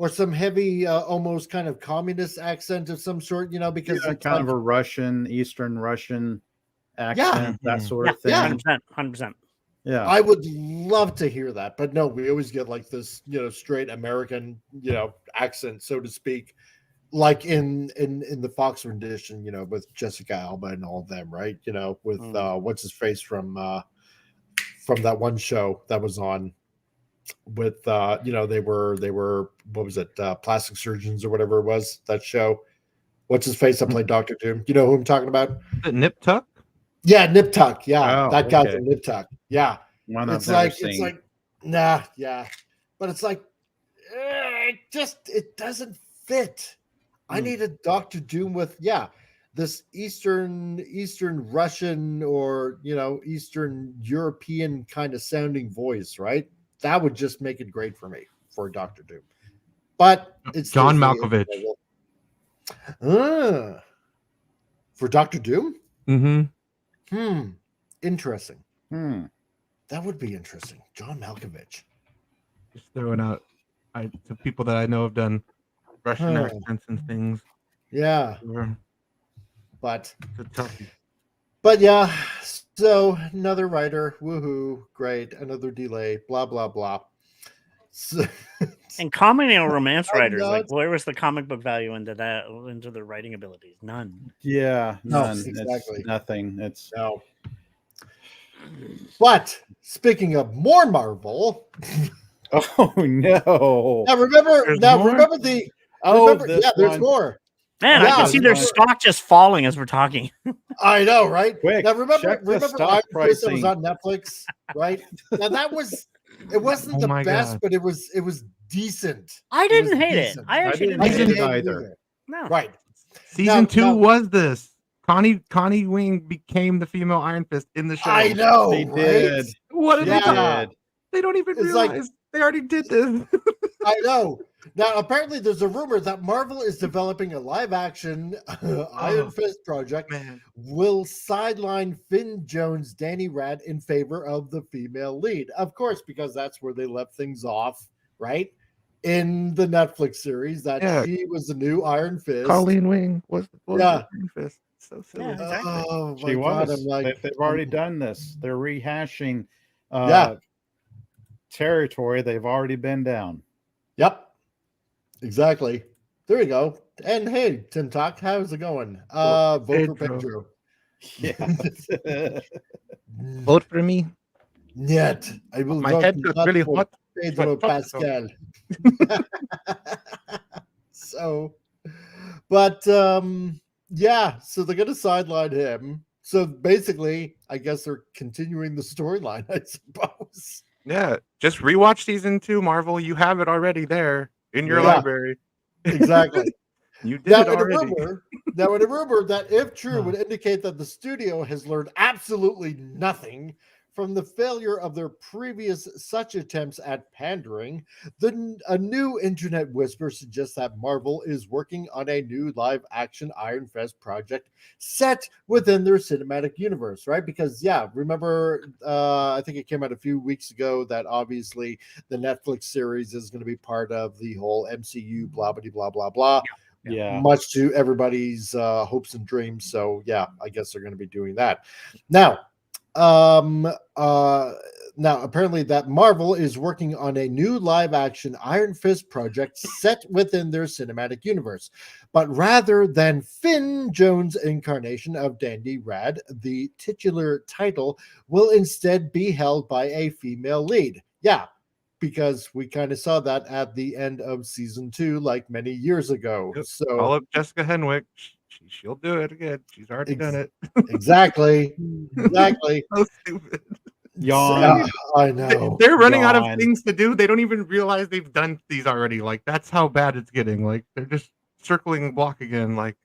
some heavy almost kind of communist accent of some sort, because it's kind of a Russian, Eastern Russian accent, that sort of thing. 100%. Yeah. I would love to hear that, but no, we always get like this, straight American, accent, so to speak, like in the Fox rendition, with Jessica Alba and all of them, right? With what's his face from that one show that was on with they were what was it, plastic surgeons or whatever it was, that show. What's his face that played Dr. Doom? You know who I'm talking about? Nip Tuck? Yeah, Nip Tuck. Yeah, Oh, that guy's okay. a Nip Tuck. Yeah. It's like nah, yeah. But it's like it doesn't fit. I need a Dr. Doom with this Eastern Russian or Eastern European kind of sounding voice, right? That would just make it great for me for Dr. Doom. But it's John Malkovich. For Dr. Doom? Mm-hmm. Interesting. That would be interesting. John Malkovich. Just throwing out to people that I know have done Russian accents and things. Yeah. Sure. But it's a toughie. But yeah, so another writer, woohoo, great, another delay, blah blah blah. So, and comedy and romance writers, like, where was the comic book value into that, into their writing abilities? None. Yeah, none. No, exactly. It's nothing. It's no. But speaking of more Marvel, oh no! Remember there's more. Man, I can see their stock just falling as we're talking. I know, right? Quick, now remember stock Fist that was on Netflix, right? Now it wasn't the best, but it was decent. I didn't hate it. I actually didn't hate it either. No. Right. Season 2 was this. Connie Wing became the female Iron Fist in the show. I know. They did. What did they do? They don't even realize they already did this. I know. Now, apparently, there's a rumor that Marvel is developing a live-action Iron Fist project. Will sideline Finn Jones, Danny Rand in favor of the female lead. Of course, because that's where they left things off, right? In the Netflix series, that she was the new Iron Fist. Colleen Wing was Iron Fist. So silly. Yeah, exactly. Oh, She was. God, I'm like, They've already done this. They're rehashing territory they've already been down. Yep. Exactly. There you go. And hey, Tim Talk, how's it going? Vote for Pedro. Yeah. Vote for me. Yet. I will My vote head got not really for hot. Pedro Pascal. So, but yeah, so they're gonna sideline him. So basically, I guess they're continuing the storyline, I suppose. Yeah, just rewatch season 2, Marvel. You have it already there in your library. Exactly. You did it already. In a rumor that, if true, would indicate that the studio has learned absolutely nothing from the failure of their previous such attempts at pandering, a new internet whisper suggests that Marvel is working on a new live-action Iron Fist project set within their cinematic universe, right? Because, yeah, remember, I think it came out a few weeks ago that obviously the Netflix series is going to be part of the whole MCU, blah, blah, blah, blah, blah. Yeah. Much to everybody's hopes and dreams. So, yeah, I guess they're going to be doing that. Now, apparently that Marvel is working on a new live action Iron Fist project set within their cinematic universe, but rather than Finn Jones' incarnation of Dandy Rad, the titular title will instead be held by a female lead. Yeah, because we kind of saw that at the end of season 2 like many years ago. Yep. So call up Jessica Henwick. She'll do it again. She's already done it. Exactly. So stupid. Yawn. I know. They're running out of things to do. They don't even realize they've done these already. Like, that's how bad it's getting. Like, they're just circling the block again. Like,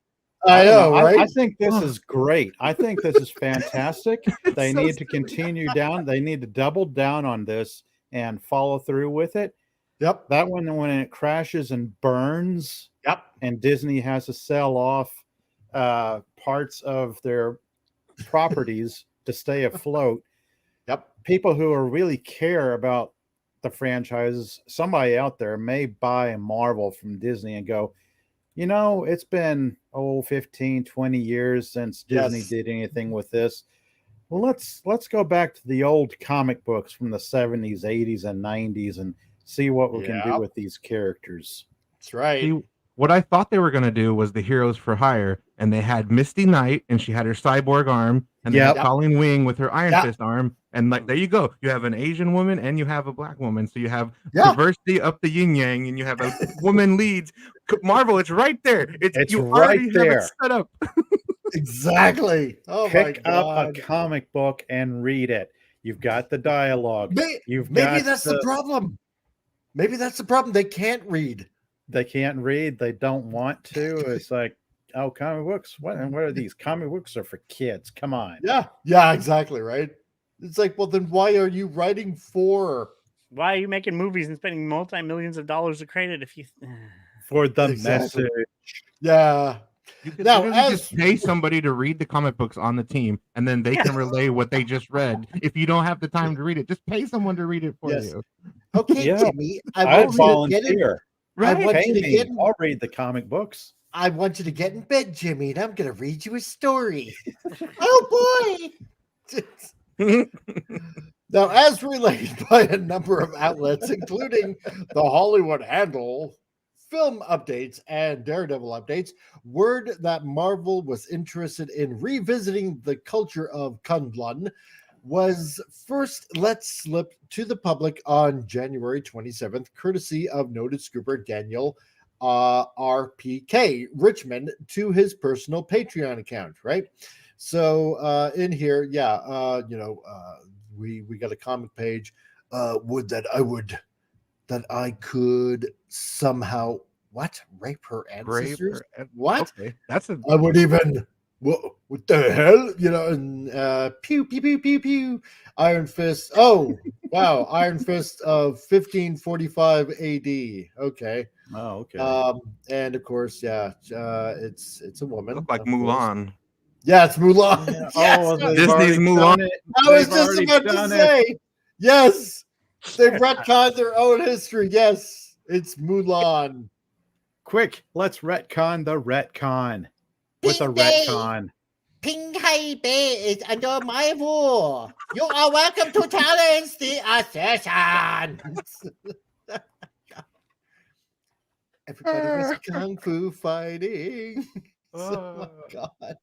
I know, right? I think this is great. I think this is fantastic. They so need to continue down. They need to double down on this and follow through with it. Yep. That one, when it crashes and burns, yep, and Disney has to sell off parts of their properties to stay afloat. Yep. People who really care about the franchises, somebody out there may buy a Marvel from Disney and go, it's been 15, 20 years since Disney did anything with this. Well, let's go back to the old comic books from the 70s, 80s, and 90s and see what we can do with these characters. That's right. See, what I thought they were going to do was the Heroes for Hire, and they had Misty Knight, and she had her cyborg arm, and they had Colleen Wing with her Iron Fist arm, and like there you go. You have an Asian woman, and you have a black woman, so you have diversity up the yin yang, and you have a woman leads. Marvel, it's right there. It's you right already there. Have it set up. Exactly. Oh Pick my God. up a comic book and read it. You've got the dialogue. Maybe that's the problem. Maybe that's the problem. They can't read. They can't read. They don't want to. It's like, oh, comic books. What are these? Comic books are for kids. Come on. Yeah, exactly. Right. It's like, well, then why are you writing for? Why are you making movies and spending multi-millions of dollars to create it if you for the message? Yeah. You can just pay somebody to read the comic books on the team, and then they can relay what they just read. If you don't have the time to read it, just pay someone to read it for you. Okay, Jimmy, I'd volunteer. Right? I'll read the comic books. I want you to get in bed, Jimmy, and I'm going to read you a story. Oh, boy. Now, as relayed by a number of outlets, including the Hollywood Handle, Film Updates, and Daredevil Updates, word that Marvel was interested in revisiting the culture of Kunlun was first let slip to the public on January 27th, courtesy of noted scooper Daniel RPK Richmond to his personal Patreon account, right? So in here, we got a comic page. That I could somehow rape her ancestors? What? Okay. I would even what the hell? And pew pew pew pew pew. Iron Fist. Oh wow, Iron Fist of 1545 AD. Okay. Oh, okay. And of course, it's a woman. Look like Mulan. Yeah, it's Mulan. Yeah. Yes, Disney's Mulan. I was just about to say. Yes. They've retconned their own history. Yes, it's Mulan. Quick, let's retcon the retcon with a retcon. Ping Hai Bei is under my rule. You are welcome to challenge the assertion. Everybody was kung fu fighting. Oh my God.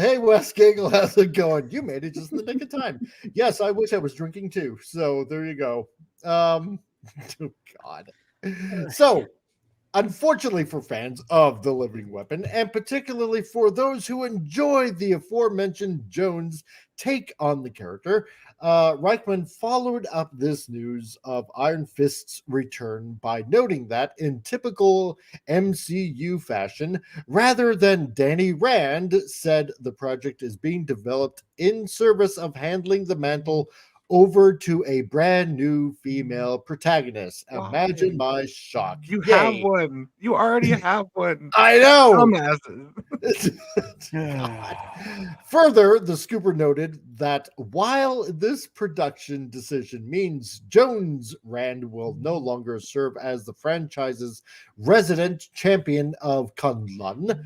Hey, Wes Giggle, how's it going? You made it just in the nick of time. Yes, I wish I was drinking too. So there you go. Oh God. So Unfortunately for fans of The Living Weapon, and particularly for those who enjoy the aforementioned Jones take on the character, Reichman followed up this news of Iron Fist's return by noting that, in typical MCU fashion, rather than Danny Rand said the project is being developed in service of handling the mantle over to a brand new female protagonist. Imagine my shock. You Yay. have one. You already have one. I know. Further, the scooper noted that while this production decision means Jones Rand will no longer serve as the franchise's resident champion of Kunlun,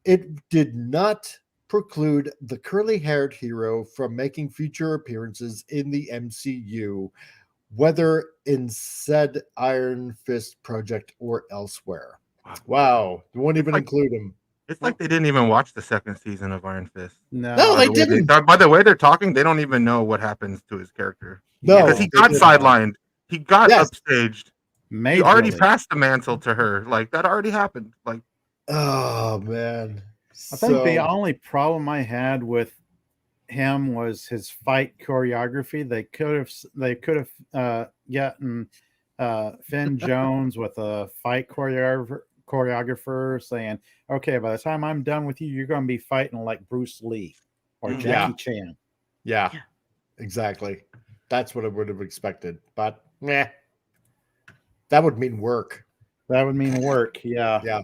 it did not preclude the curly-haired hero from making future appearances in the MCU, whether in said Iron Fist project or elsewhere. Wow, you won't even include him. It's like they didn't even watch the second season of Iron Fist. No, they didn't. By the way they're talking, they don't even know what happens to his character. No, because he got sidelined. He got upstaged. Majorly. He already passed the mantle to her. Like, that already happened. Like, oh man. I think the only problem I had with him was his fight choreography. They could have gotten Finn Jones with a fight choreographer saying, okay, by the time I'm done with you, you're going to be fighting like Bruce Lee or Jackie Chan. Yeah, exactly. That's what I would have expected. But that would mean work. That would mean work. Yeah.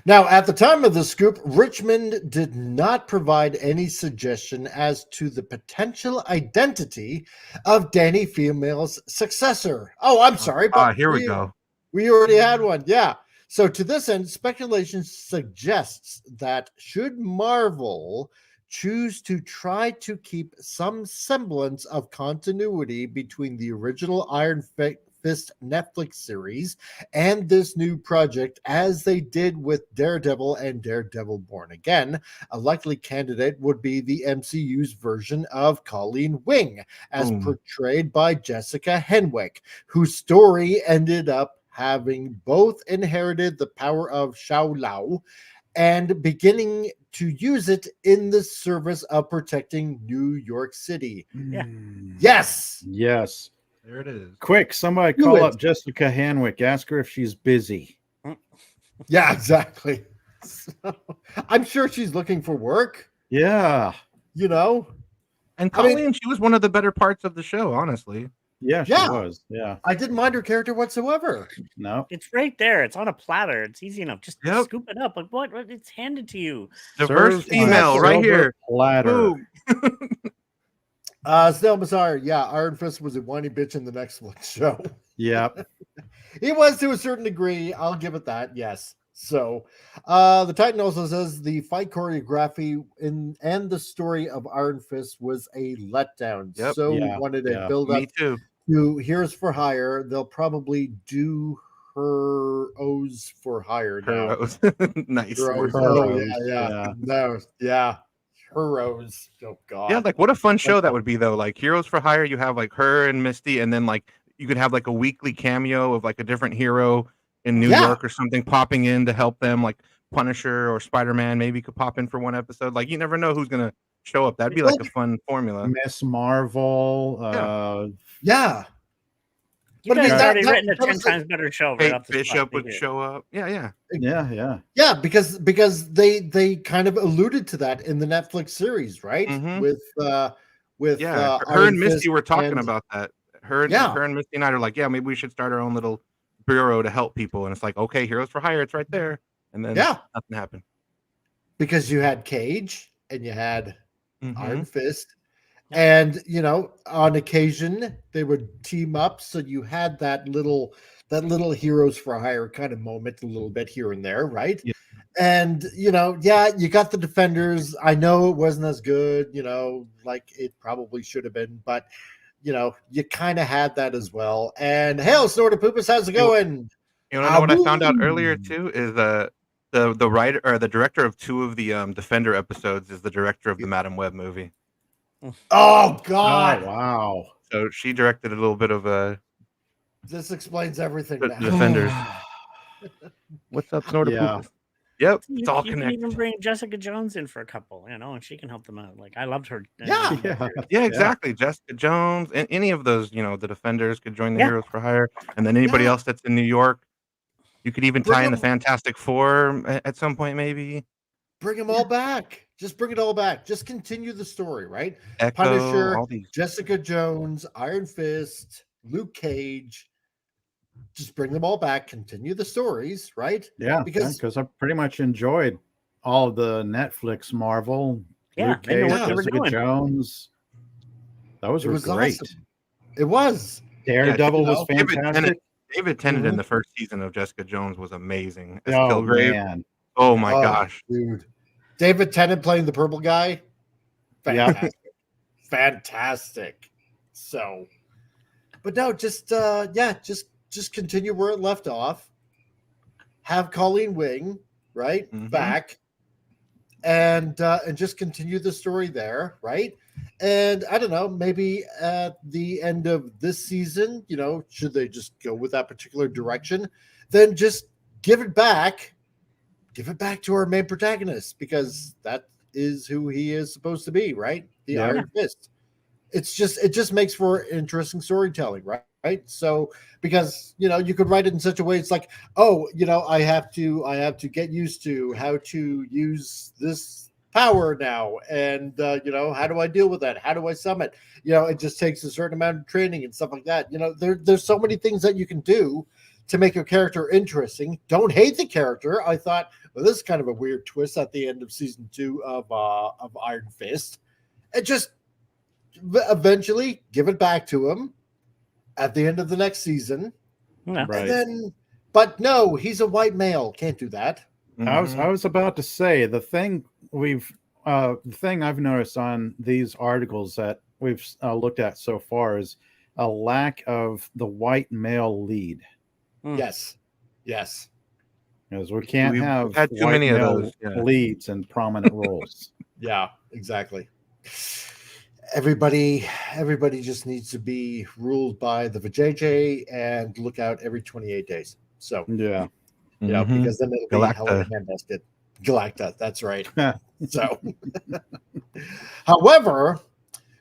Now, at the time of the scoop, Richmond did not provide any suggestion as to the potential identity of Danny Female's successor. Oh, I'm sorry. But here we go. We already had one. Yeah. So to this end, speculation suggests that should Marvel choose to try to keep some semblance of continuity between the original Iron Fist Netflix series and this new project, as they did with Daredevil and Daredevil Born Again, a likely candidate would be the MCU's version of Colleen Wing, as portrayed by Jessica Henwick, whose story ended up having both inherited the power of Shao Lao and beginning to use it in the service of protecting New York City. Yeah. Yes. There it is. Quick, somebody call up Jessica Henwick. Ask her if she's busy. Yeah, exactly. So, I'm sure she's looking for work. Yeah. You know? And Colleen, she was one of the better parts of the show, honestly. Yeah, she was. Yeah. I didn't mind her character whatsoever. No. It's right there. It's on a platter. It's easy enough. Just scoop it up. Like what? It's handed to you. Diverse female right here. Platter. Boom. Snell Mazar, Iron Fist was a whiny bitch in the next one show. Yep. He was to a certain degree. I'll give it that. Yes. So, the Titan also says the fight choreography and the story of Iron Fist was a letdown. Yep. So wanted to build up to Heroes for Hire. They'll probably do her O's for hire now. Nice. Heroes. Oh god. Yeah, like what a fun show that would be though. Like Heroes for Hire, you have like her and Misty, and then like you could have like a weekly cameo of like a different hero in New York or something popping in to help them, like Punisher or Spider-Man maybe could pop in for one episode. Like you never know who's gonna show up. That'd be like a fun formula. Miss Marvel. You guys already written a 10 times better show. Right off the Bishop would show up. Yeah, because they kind of alluded to that in the Netflix series, right? With her and Misty were talking about that. Her and Misty and I are like, maybe we should start our own little bureau to help people. And it's like, okay, Heroes for Hire, it's right there. And then nothing happened. Because you had Cage and you had Iron Fist. And on occasion they would team up, so you had that little Heroes for Hire kind of moment a little bit here and there, right? Yeah. And you got the Defenders. I know it wasn't as good, like it probably should have been, but you kind of had that as well. And hail, Snorter Poopus, how's it going? You know what I found out earlier too is the writer or the director of 2 of the Defender episodes is the director of the Madam Web movie. Oh god! Oh, wow! So she directed a little bit of This explains everything. Defenders. What's up, Snortopoopas? Yeah. Yep, You, it's all you can connected. even bring Jessica Jones in for a couple, and she can help them out. Like I loved her. Yeah. Yeah, exactly. Jessica Jones and any of those, the defenders could join the Yeah. Heroes for Hire, and then anybody else that's in New York. You could even tie in the them- Fantastic Four at some point, maybe. Bring them all back. Just bring it all back. Just continue the story, right? Echo, Punisher, all these. Jessica Jones, Iron Fist, Luke Cage. Just bring them all back. Continue the stories, right? Yeah, Because I pretty much enjoyed all of the Netflix Marvel. Yeah, Luke they know Cage, what they were Jessica doing. Jones. Those it were was great. awesome. It was. Daredevil was David fantastic. Tennant in the first season of Jessica Jones was amazing. As Oh Kilgrave. man, Oh my gosh. Dude. David Tennant playing the purple guy. Fantastic. Fantastic. So, but no, just continue where it left off. Have Colleen Wing, right? Mhm. Back. And just continue the story there, right? And I don't know, maybe at the end of this season, should they just go with that particular direction, then just give it back to our main protagonist, because that is who he is supposed to be, right? The Iron Fist. It just makes for interesting storytelling, right? So because you could write it in such a way, it's like, I have to get used to how to use this power now, and how do I deal with that? How do I summon? It just takes a certain amount of training and stuff like that. There's so many things that you can do to make your character interesting. Don't hate the character. I thought, well, this is kind of a weird twist at the end of season 2 of Iron Fist, and just eventually give it back to him at the end of the next season. Yeah. right. And then, but no, he's a white male. Can't do that. I was about to say the thing I've noticed on these articles that we've looked at so far is a lack of the white male lead. Yes. Because we can't We've have had too white many of male those, yeah. leads in prominent roles. Yeah, exactly. Everybody just needs to be ruled by the vajayjay and look out every 28 days. So, Yeah. because then it'll be Galacta. hell in a handbasket. Galacta, that's right. So, however,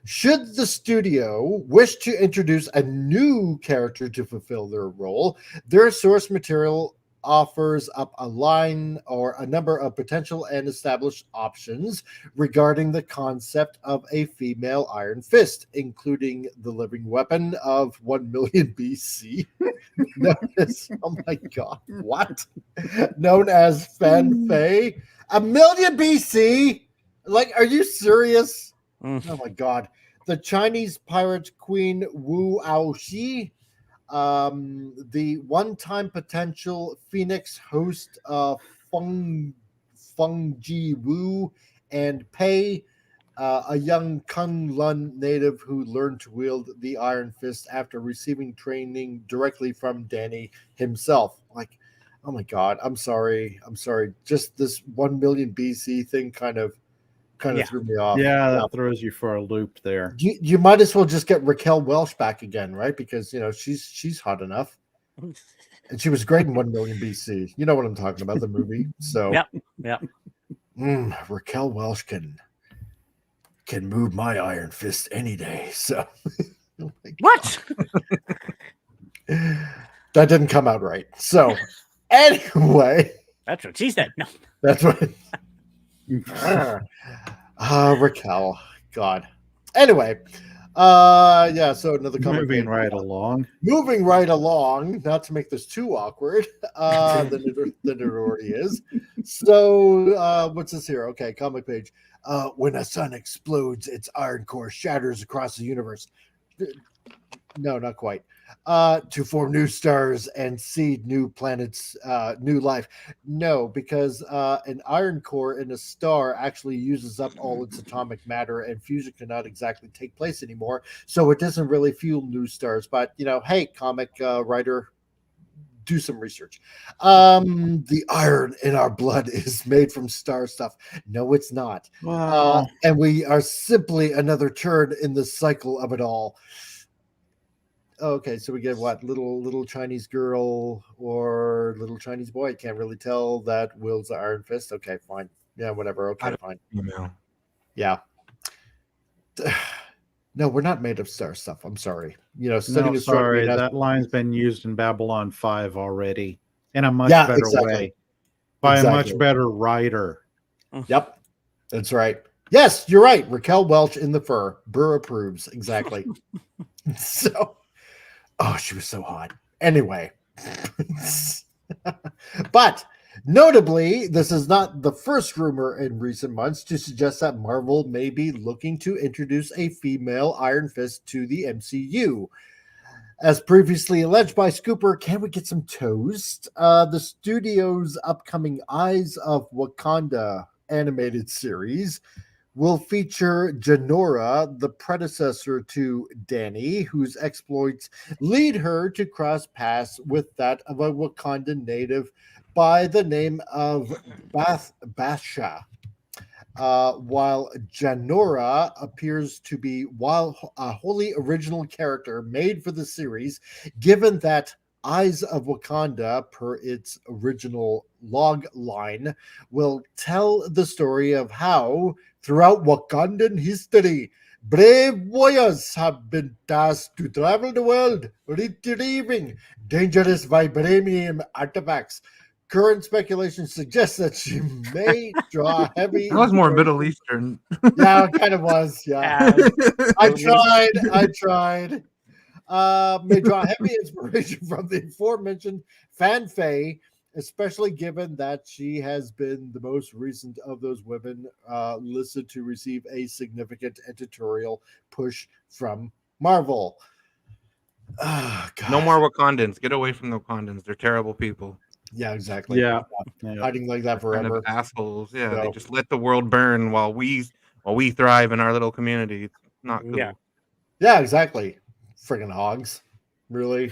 should the studio wish to introduce a new character to fulfill their role, their source material offers up a line or a number of potential and established options regarding the concept of a female Iron Fist, including the living weapon of 1 million BC, known as, oh my god, what? Known as Fan Fei. 1 million BC? Like, are you serious? Oh my god. The Chinese pirate queen Wu Aoxi, the one-time potential Phoenix host Feng Ji Wu, and Pei, a young Kunlun native who learned to wield the Iron Fist after receiving training directly from Danny himself. Like, oh my god, I'm sorry. Just this 1 million BC thing kind of threw me off. Yeah, that throws you for a loop there. You might as well just get Raquel Welch back again, right? Because she's hot enough, and she was great in 1 million BC. You know what I'm talking about, the movie. So Yep. Raquel Welch can move my Iron Fist any day. So What? that didn't come out right. So anyway, That's what she said. No. that's what. Raquel, God. Anyway, so another comment. Moving right along, not to make this too awkward than it already is. So what's this here? Okay, comic page. When a sun explodes, its iron core shatters across the universe. No, not quite. To form new stars and seed new planets, new life. No, because an iron core in a star actually uses up all its atomic matter, and fusion cannot exactly take place anymore. So it doesn't really fuel new stars. But hey, comic writer, do some research. The iron in our blood is made from star stuff. No, it's not. Wow. And we are simply another turn in the cycle of it all. Okay, so we get what? Little Chinese girl or little Chinese boy. Can't really tell that Will's the Iron Fist. Okay, fine. Yeah, whatever. Okay, fine. Email. Yeah. No, we're not made of star stuff. I'm sorry. No, studying sorry. astronomy. That line's been used in Babylon 5 already in a much Yeah, better exactly. way by a Exactly. much better writer. Yep, that's right. Yes, you're right. Raquel Welch in the fur. Burr approves. Exactly. So, oh, she was so hot. Anyway, but notably, this is not the first rumor in recent months to suggest that Marvel may be looking to introduce a female Iron Fist to the MCU. As previously alleged by Scooper, can we get some toast? The studio's upcoming Eyes of Wakanda animated series will feature Janora, the predecessor to Dani, whose exploits lead her to cross paths with that of a Wakandan native by the name of Basha. While Janora appears to be a wholly original character made for the series, given that Eyes of Wakanda, per its original log line, will tell the story of how, throughout Wakandan history, brave warriors have been tasked to travel the world, retrieving dangerous vibranium artifacts. Current speculation suggests that she may draw heavy. That was more Middle Eastern. Yeah, it kind of was. Yeah, I tried. May draw heavy inspiration from the aforementioned Fan Faye, especially given that she has been the most recent of those women listed to receive a significant editorial push from Marvel. No more Wakandans. Get away from the Wakandans. They're terrible people. Yeah, exactly. Yeah. Hiding like that forever. Kind of assholes. Yeah, So- they just let the world burn while we thrive in our little community. It's not cool. Yeah, exactly. Friggin' hogs. Really?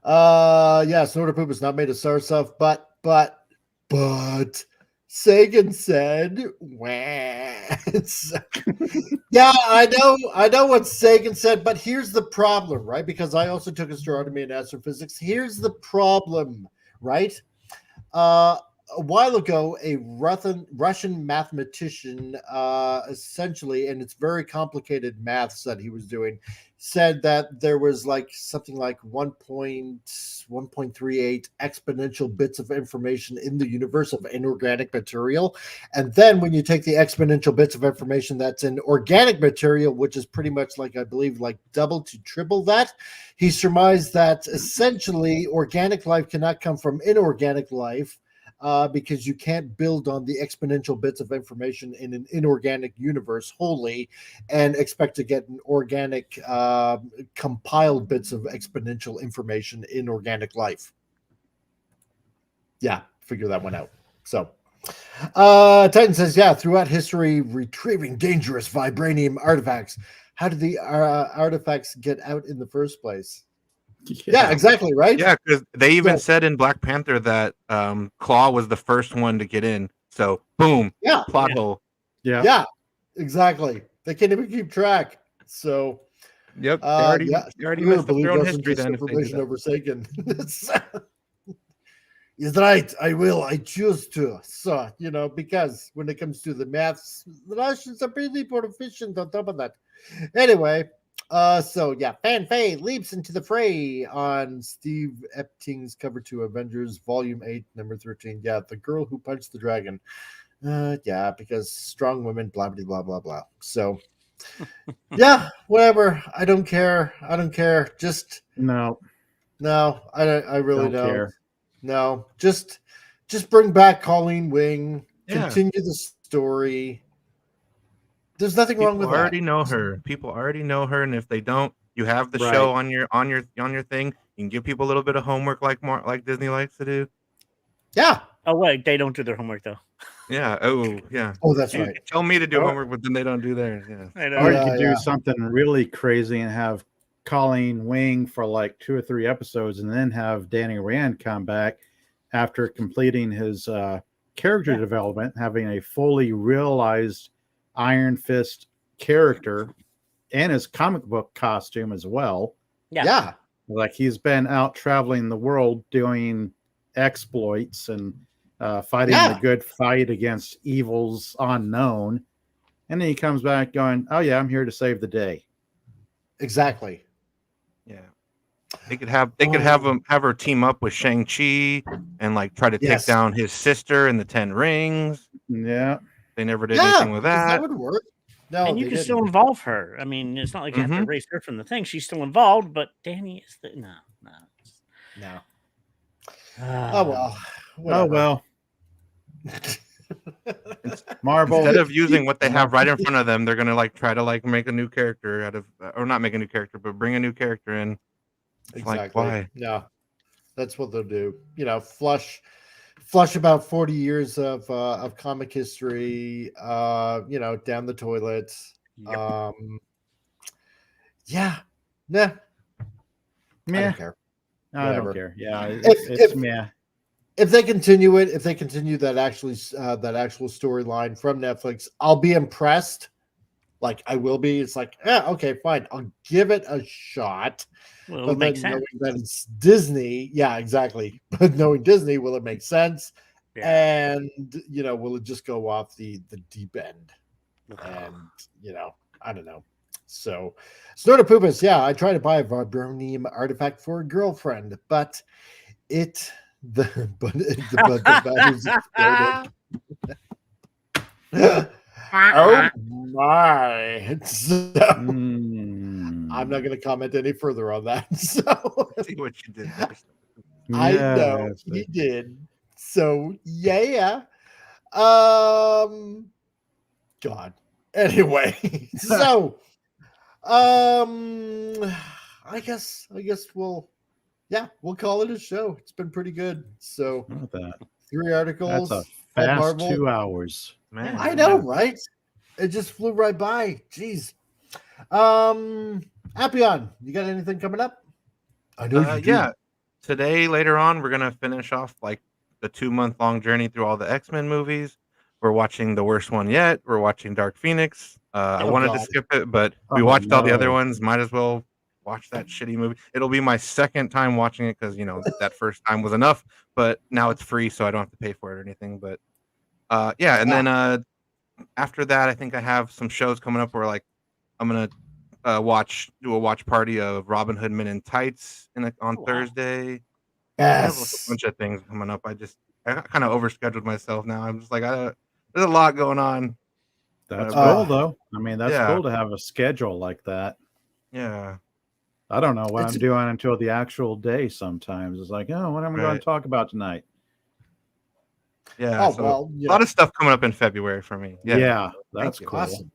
Snorter Poop is not made of star stuff, but Sagan said, yeah, I know what Sagan said, but here's the problem, right? Because I also took astronomy and astrophysics. Here's the problem, right? A while ago, a Russian mathematician, essentially, and it's very complicated maths that he was doing, said that there was something like 1.38 exponential bits of information in the universe of inorganic material. And then when you take the exponential bits of information that's in organic material, which is pretty much I believe double to triple that, he surmised that essentially organic life cannot come from inorganic life. Because you can't build on the exponential bits of information in an inorganic universe wholly and expect to get an organic compiled bits of exponential information in organic life. Yeah, figure that one out. So Titan says, yeah, throughout history, retrieving dangerous vibranium artifacts. How did the artifacts get out in the first place? Yeah, exactly, right? Yeah, because they even said in Black Panther that Claw was the first one to get in. So, boom, plot hole. Yeah, exactly. They can't even keep track. So, yep, they already messed up their own history then. Information over Sagan. He's right. I will. I choose to. So, because when it comes to the maths, the Russians are pretty proficient on top of that. Anyway. Fan Faye leaps into the fray on Steve Epting's cover to Avengers Volume 8, number 13. Yeah, the girl who punched the dragon. Because strong women, blah, blah, blah, blah, blah. So, yeah, whatever. I don't care. Just no, I really don't care. No, just bring back Colleen Wing. Continue the story. There's nothing wrong with that. People already know her, and if they don't, you have the show on your thing. You can give people a little bit of homework, like Disney likes to do. Yeah. Oh wait, they don't do their homework though. Yeah. Oh yeah. Oh, that's right. Tell me to do homework, but then they don't do theirs. Yeah. Or you could do something really crazy and have Colleen Wing for 2 or 3 episodes, and then have Danny Rand come back after completing his character development, having a fully realized Iron Fist character, in his comic book costume as well. Yeah. Like he's been out traveling the world doing exploits and fighting the good fight against evils unknown. And then he comes back going, "Oh yeah, I'm here to save the day." Exactly. Yeah. They could have her team up with Shang-Chi and like try to take down his sister in the 10 Rings. Yeah. They never did anything with that. That would work. No, and you can still involve her. I mean, it's not like you have to erase her from the thing. She's still involved, but Danny is no. Oh well. Whatever. Oh well. Marvel, instead of using what they have right in front of them, they're gonna like try to like make a new character out of, or not make a new character, but bring a new character in. It's exactly. Like, why? Yeah, that's what they'll do. You know, flush about 40 years of comic history. You know, down the toilet. Yep. Yeah. Nah. I don't care. I don't care. Yeah, it's meh. If they continue it, if they continue that actual storyline from Netflix, I'll be impressed. Like I will be. It's like, okay, fine. I'll give it a shot. Well, but it makes knowing sense. that it's Disney, yeah, exactly. But knowing Disney, will it make sense? Yeah. And you know, will it just go off the deep end? And you know, I don't know. So, Snorter Poopus, yeah, I tried to buy a vibranium artifact for a girlfriend, but the batteries exploded. Oh my! So, I'm not going to comment any further on that. So see what you did. I know he did. So yeah. God. Anyway, so I guess we'll call it a show. It's been pretty good. So 3 articles. That's a fast 2 hours. Man, I know, right? It just flew right by. Jeez. Appion, you got anything coming up? I know you do. Yeah. Today, later on, we're gonna finish off like the 2-month-long journey through all the X-Men movies. We're watching the worst one yet. We're watching Dark Phoenix. I wanted to skip it, but we watched all the other ones. Might as well watch that shitty movie. It'll be my second time watching it because, you know, that first time was enough, but now it's free, so I don't have to pay for it or anything. But then after that, I think I have some shows coming up where like I'm gonna do a watch party of Robin Hood Men in Tights on Thursday. Yes. I have a bunch of things coming up. I kind of overscheduled myself now. I'm just like, there's a lot going on. That's cool, though. I mean, that's cool to have a schedule like that. Yeah. I don't know what I'm doing until the actual day sometimes. It's like, what am I going to talk about tonight? Yeah. A lot of stuff coming up in February for me. Yeah, that's cool. Awesome.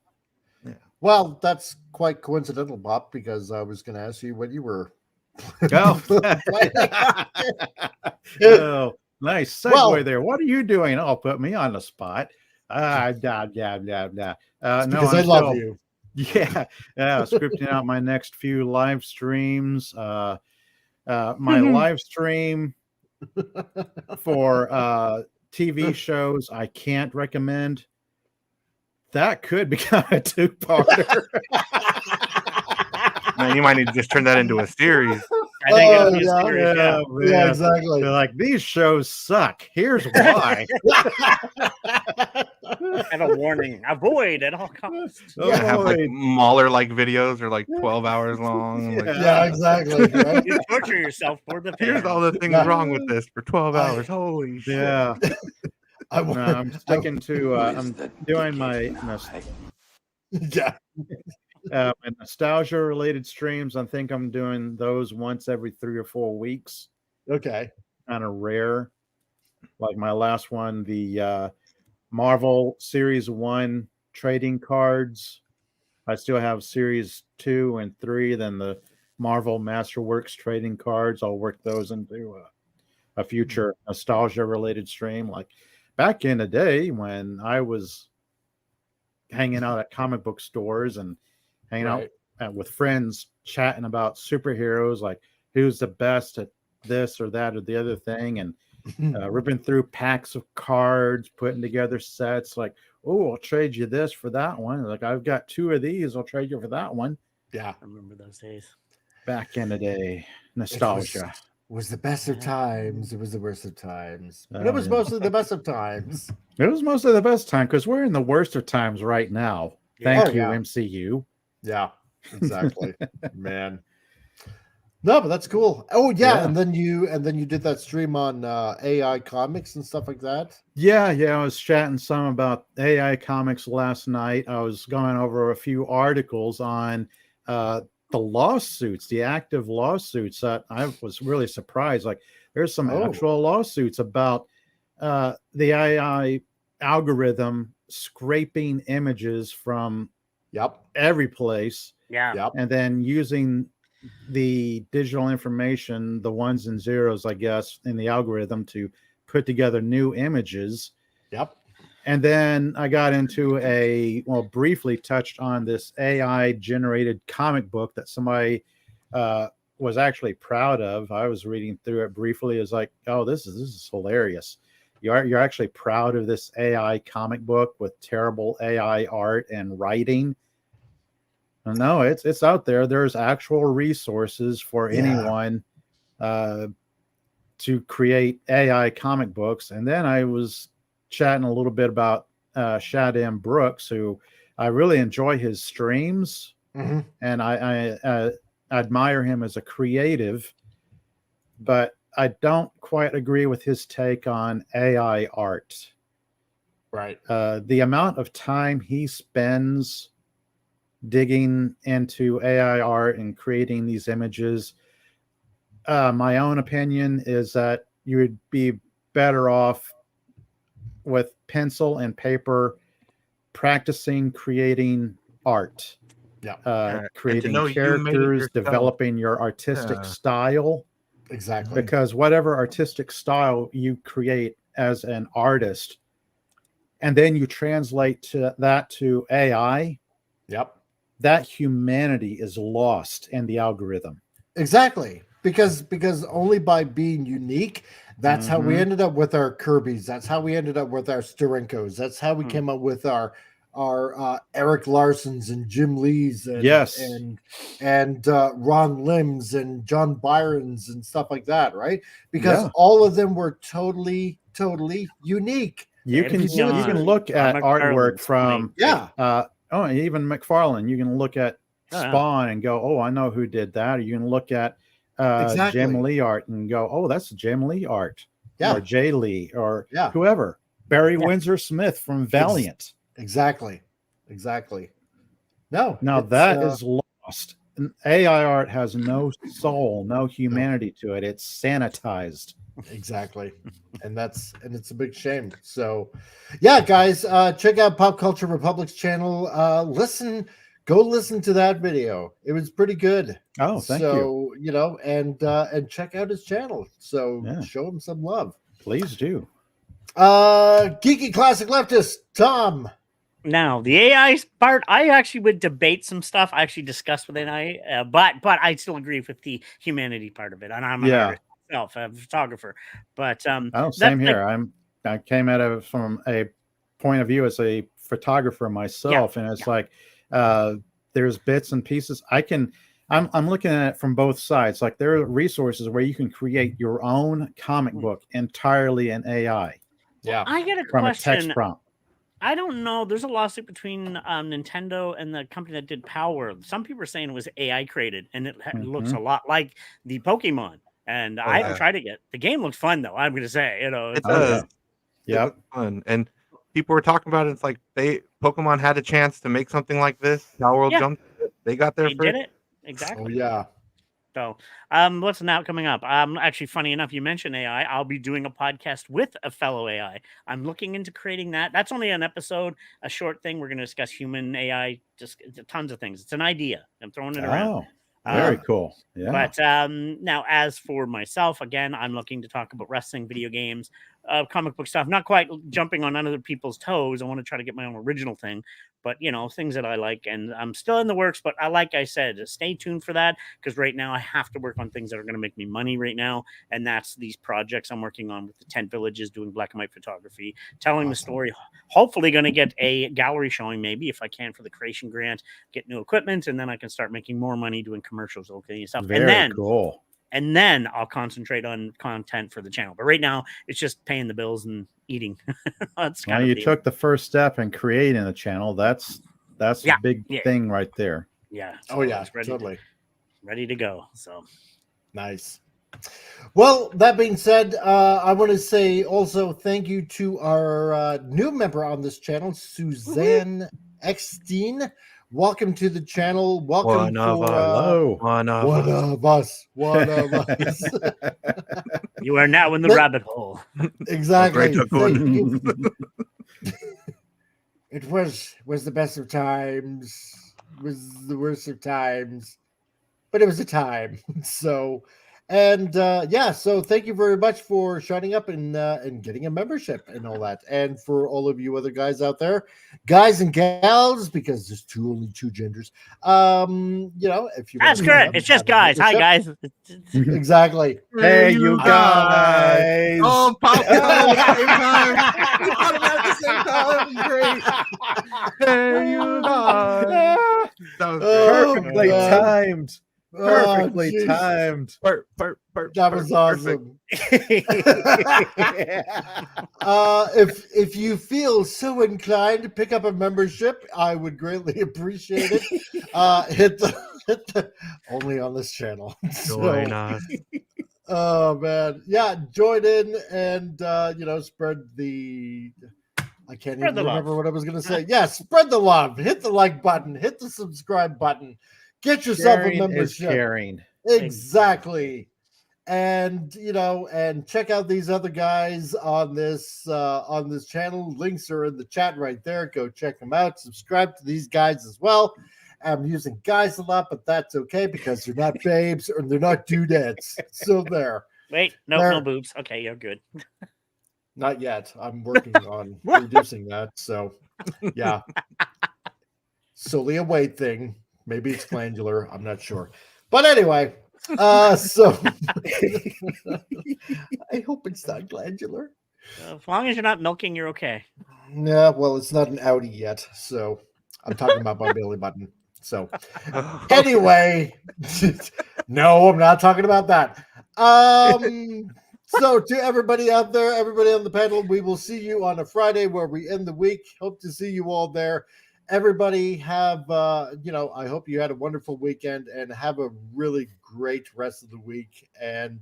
Well, that's quite coincidental, Bob, because I was going to ask you what you were. Oh, nice segue there. What are you doing? Oh, put me on the spot. Because I love you. Yeah, scripting out my next few live streams. My live stream for TV shows I can't recommend. That could become a 2-parter. Man, you might need to just turn that into a serease. I think it'll be a series. Yeah, exactly. They're like, these shows suck. Here's why. And a warning: avoid at all costs. Have like Mahler-like videos or like 12 hours long. Yeah, exactly. Right? You torture yourself for the film. Here's all the things wrong with this for 12 hours. Holy shit. Yeah. I'm sticking to I'm doing my nostalgia related streams. I think I'm doing those once every 3 or 4 weeks. Okay. Kind of rare. Like my last one, the Marvel Series 1 trading cards. I still have Series 2 and 3, then the Marvel Masterworks trading cards. I'll work those into a future nostalgia related stream. Like back in the day when I was hanging out at comic book stores and hanging out with friends, chatting about superheroes, like who's the best at this or that or the other thing, and ripping through packs of cards, putting together sets. Like, oh, I'll trade you this for that one. Like, I've got 2 of these. I'll trade you for that one. Yeah, I remember those days. Back in the day, nostalgia. Was the best of times. It was the worst of times, but Oh, it was yeah. mostly the best of times. It was mostly the best time because we're in the worst of times right now. Yeah. Thank you, yeah. MCU. Yeah, exactly, man. No, but that's cool. Oh yeah, Yeah. and then you did that stream on AI comics and stuff like that. Yeah. I was chatting some about AI comics last night. I was going over a few articles on the lawsuits, the active lawsuits that I was really surprised. Like, there's some actual lawsuits about the AI algorithm scraping images from every place. Yeah. And then using the digital information, the ones and zeros, I guess, in the algorithm to put together new images. Yep. And then I got into briefly touched on this AI generated comic book that somebody was actually proud of. I was reading through it briefly. It's like, oh, this is hilarious. You're actually proud of this AI comic book with terrible AI art and writing. No, it's out there. There's actual resources for anyone to create AI comic books. And then I was chatting a little bit about Shad M. Brooks, who I really enjoy his streams, and I admire him as a creative, but I don't quite agree with his take on AI art. Right. The amount of time he spends digging into AI art and creating these images, my own opinion is that you would be better off with pencil and paper practicing creating art. Creating characters, developing your artistic style. Exactly. Because whatever artistic style you create as an artist, and then you translate that to AI, that humanity is lost in the algorithm. Exactly. Because only by being unique, that's how we ended up with our Kirby's. That's how we ended up with our Sterinkos. That's how we came up with our Eric Larsons and Jim Lees and Ron Lims and John Byrons and stuff like that, right? Because all of them were totally unique. You can look at artwork from even McFarlane. You can look at Spawn and go, oh, I know who did that. Or you can look at Jim Lee art and go, oh, that's Jim Lee art. Or Jay Lee or whoever. Barry Windsor Smith from Valiant. Exactly. No. Now that is lost. AI art has no soul, no humanity to it. It's sanitized. Exactly. And it's a big shame. So yeah, guys, check out Pop Culture Republic's channel. Go listen to that video. It was pretty good. Oh, thank you. So, and check out his channel. So show him some love. Please do. Geeky Classic Leftist, Tom. Now, the AI part, I actually would debate some stuff. I actually discussed with AI, but I still agree with the humanity part of it. And I'm an artist myself, a photographer. But same here. I came at it from a point of view as a photographer myself, and it's like there's bits and pieces. I'm looking at it from both sides. Like, there are resources where you can create your own comic book entirely in AI. Yeah, I get a from question. A text prompt. I don't know. There's a lawsuit between Nintendo and the company that did Power. Some people are saying it was AI created, and it looks a lot like the Pokemon. And I haven't tried it yet. The game looks fun, though. I'm going to say, it does. Yeah, fun. And people were talking about it. It's like Pokemon had a chance to make something like this. Now World jumped. They got there. They did it exactly. Oh yeah. So, what's now coming up? Actually, funny enough, you mentioned AI. I'll be doing a podcast with a fellow AI. I'm looking into creating that. That's only an episode, a short thing. We're going to discuss human AI, just tons of things. It's an idea. I'm throwing it around. Very cool. Yeah. But now, as for myself, again, I'm looking to talk about wrestling, video games, comic book stuff. Not quite jumping on other people's toes. I want to try to get my own original thing, but things that I like, and I'm still in the works. But like I said, stay tuned for that, because right now I have to work on things that are going to make me money right now, and that's these projects I'm working on with the Tent Villages, doing black and white photography, telling the story. Hopefully, going to get a gallery showing, maybe if I can, for the creation grant, get new equipment, and then I can start making more money doing commercials, and stuff. Very cool. And then I'll concentrate on content for the channel. But right now, it's just paying the bills and eating. You took the first step in creating the channel. That's a big thing right there. Yeah. So totally ready to go. So nice. Well, that being said, I want to say also thank you to our new member on this channel, Suzanne Eckstein. Welcome to the channel. Welcome One of us. You are now in the rabbit hole. Exactly. It was the best of times, was the worst of times, but it was a time. So, and so thank you very much for shining up and getting a membership and all that. And for all of you other guys out there, guys and gals, because there's only two genders. If you that's correct, it's just guys. Hi guys. Exactly. Hey, you guys. Oh, pop at the same time. Great. Hey, you guys. That was perfectly timed. Perfectly timed. That was awesome. If you feel so inclined to pick up a membership, I would greatly appreciate it. Hit the only on this channel. Join us. Oh man, yeah, join in and spread the. I can't even remember what I was going to say. Yeah, spread the love. Hit the like button. Hit the subscribe button. Get yourself a membership. Caring. Exactly. And and check out these other guys on this channel. Links are in the chat right there. Go check them out. Subscribe to these guys as well. I'm using guys a lot, but that's okay because they're not babes or they're not dudettes. So there. Wait, no boobs. Okay, you're good. Not yet. I'm working on reducing that. So yeah. Solely a weight thing. Maybe it's glandular. I'm not sure. But anyway, so I hope it's not glandular. As long as you're not milking, you're okay. Yeah, well, it's not an Audi yet. So I'm talking about my belly button. So anyway, no, I'm not talking about that. So to everybody out there, everybody on the panel, we will see you on a Friday where we end the week. Hope to see you all there. Everybody have, I hope you had a wonderful weekend and have a really great rest of the week. And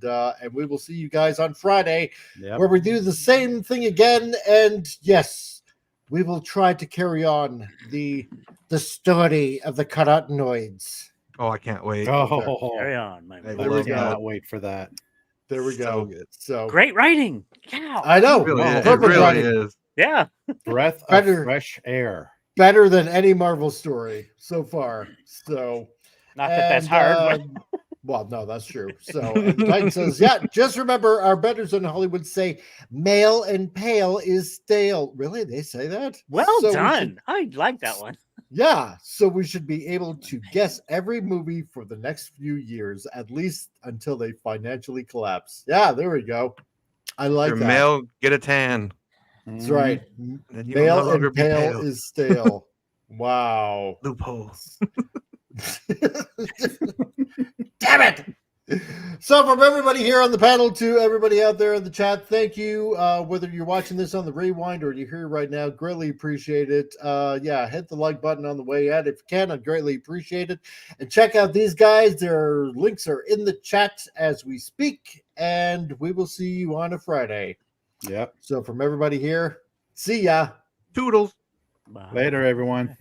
we will see you guys on Friday where we do the same thing again. And yes, we will try to carry on the story of the carotenoids. Oh, I can't wait. Carry on, my man. I cannot wait for that. There we go. So great writing. Yeah. I know. It really is. Yeah. Breath of fresh air. Better than any Marvel story so far. So, not that that's hard. Well, no, that's true. So, Titan says, yeah, just remember our betters in Hollywood say male and pale is stale. Really? They say that? Well done. I like that one. Yeah. So, we should be able to guess every movie for the next few years, at least until they financially collapse. Yeah, there we go. I like that. Male, get a tan. That's right. Male and pale is stale. Wow. Loopholes. Damn it. So from everybody here on the panel to everybody out there in the chat, thank you. Whether you're watching this on the rewind or you're here right now, greatly appreciate it. Hit the like button on the way out if you can. I'd greatly appreciate it. And check out these guys. Their links are in the chat as we speak. And we will see you on a Friday. Yep. So from everybody here, see ya. Toodles. Bye. Later, everyone.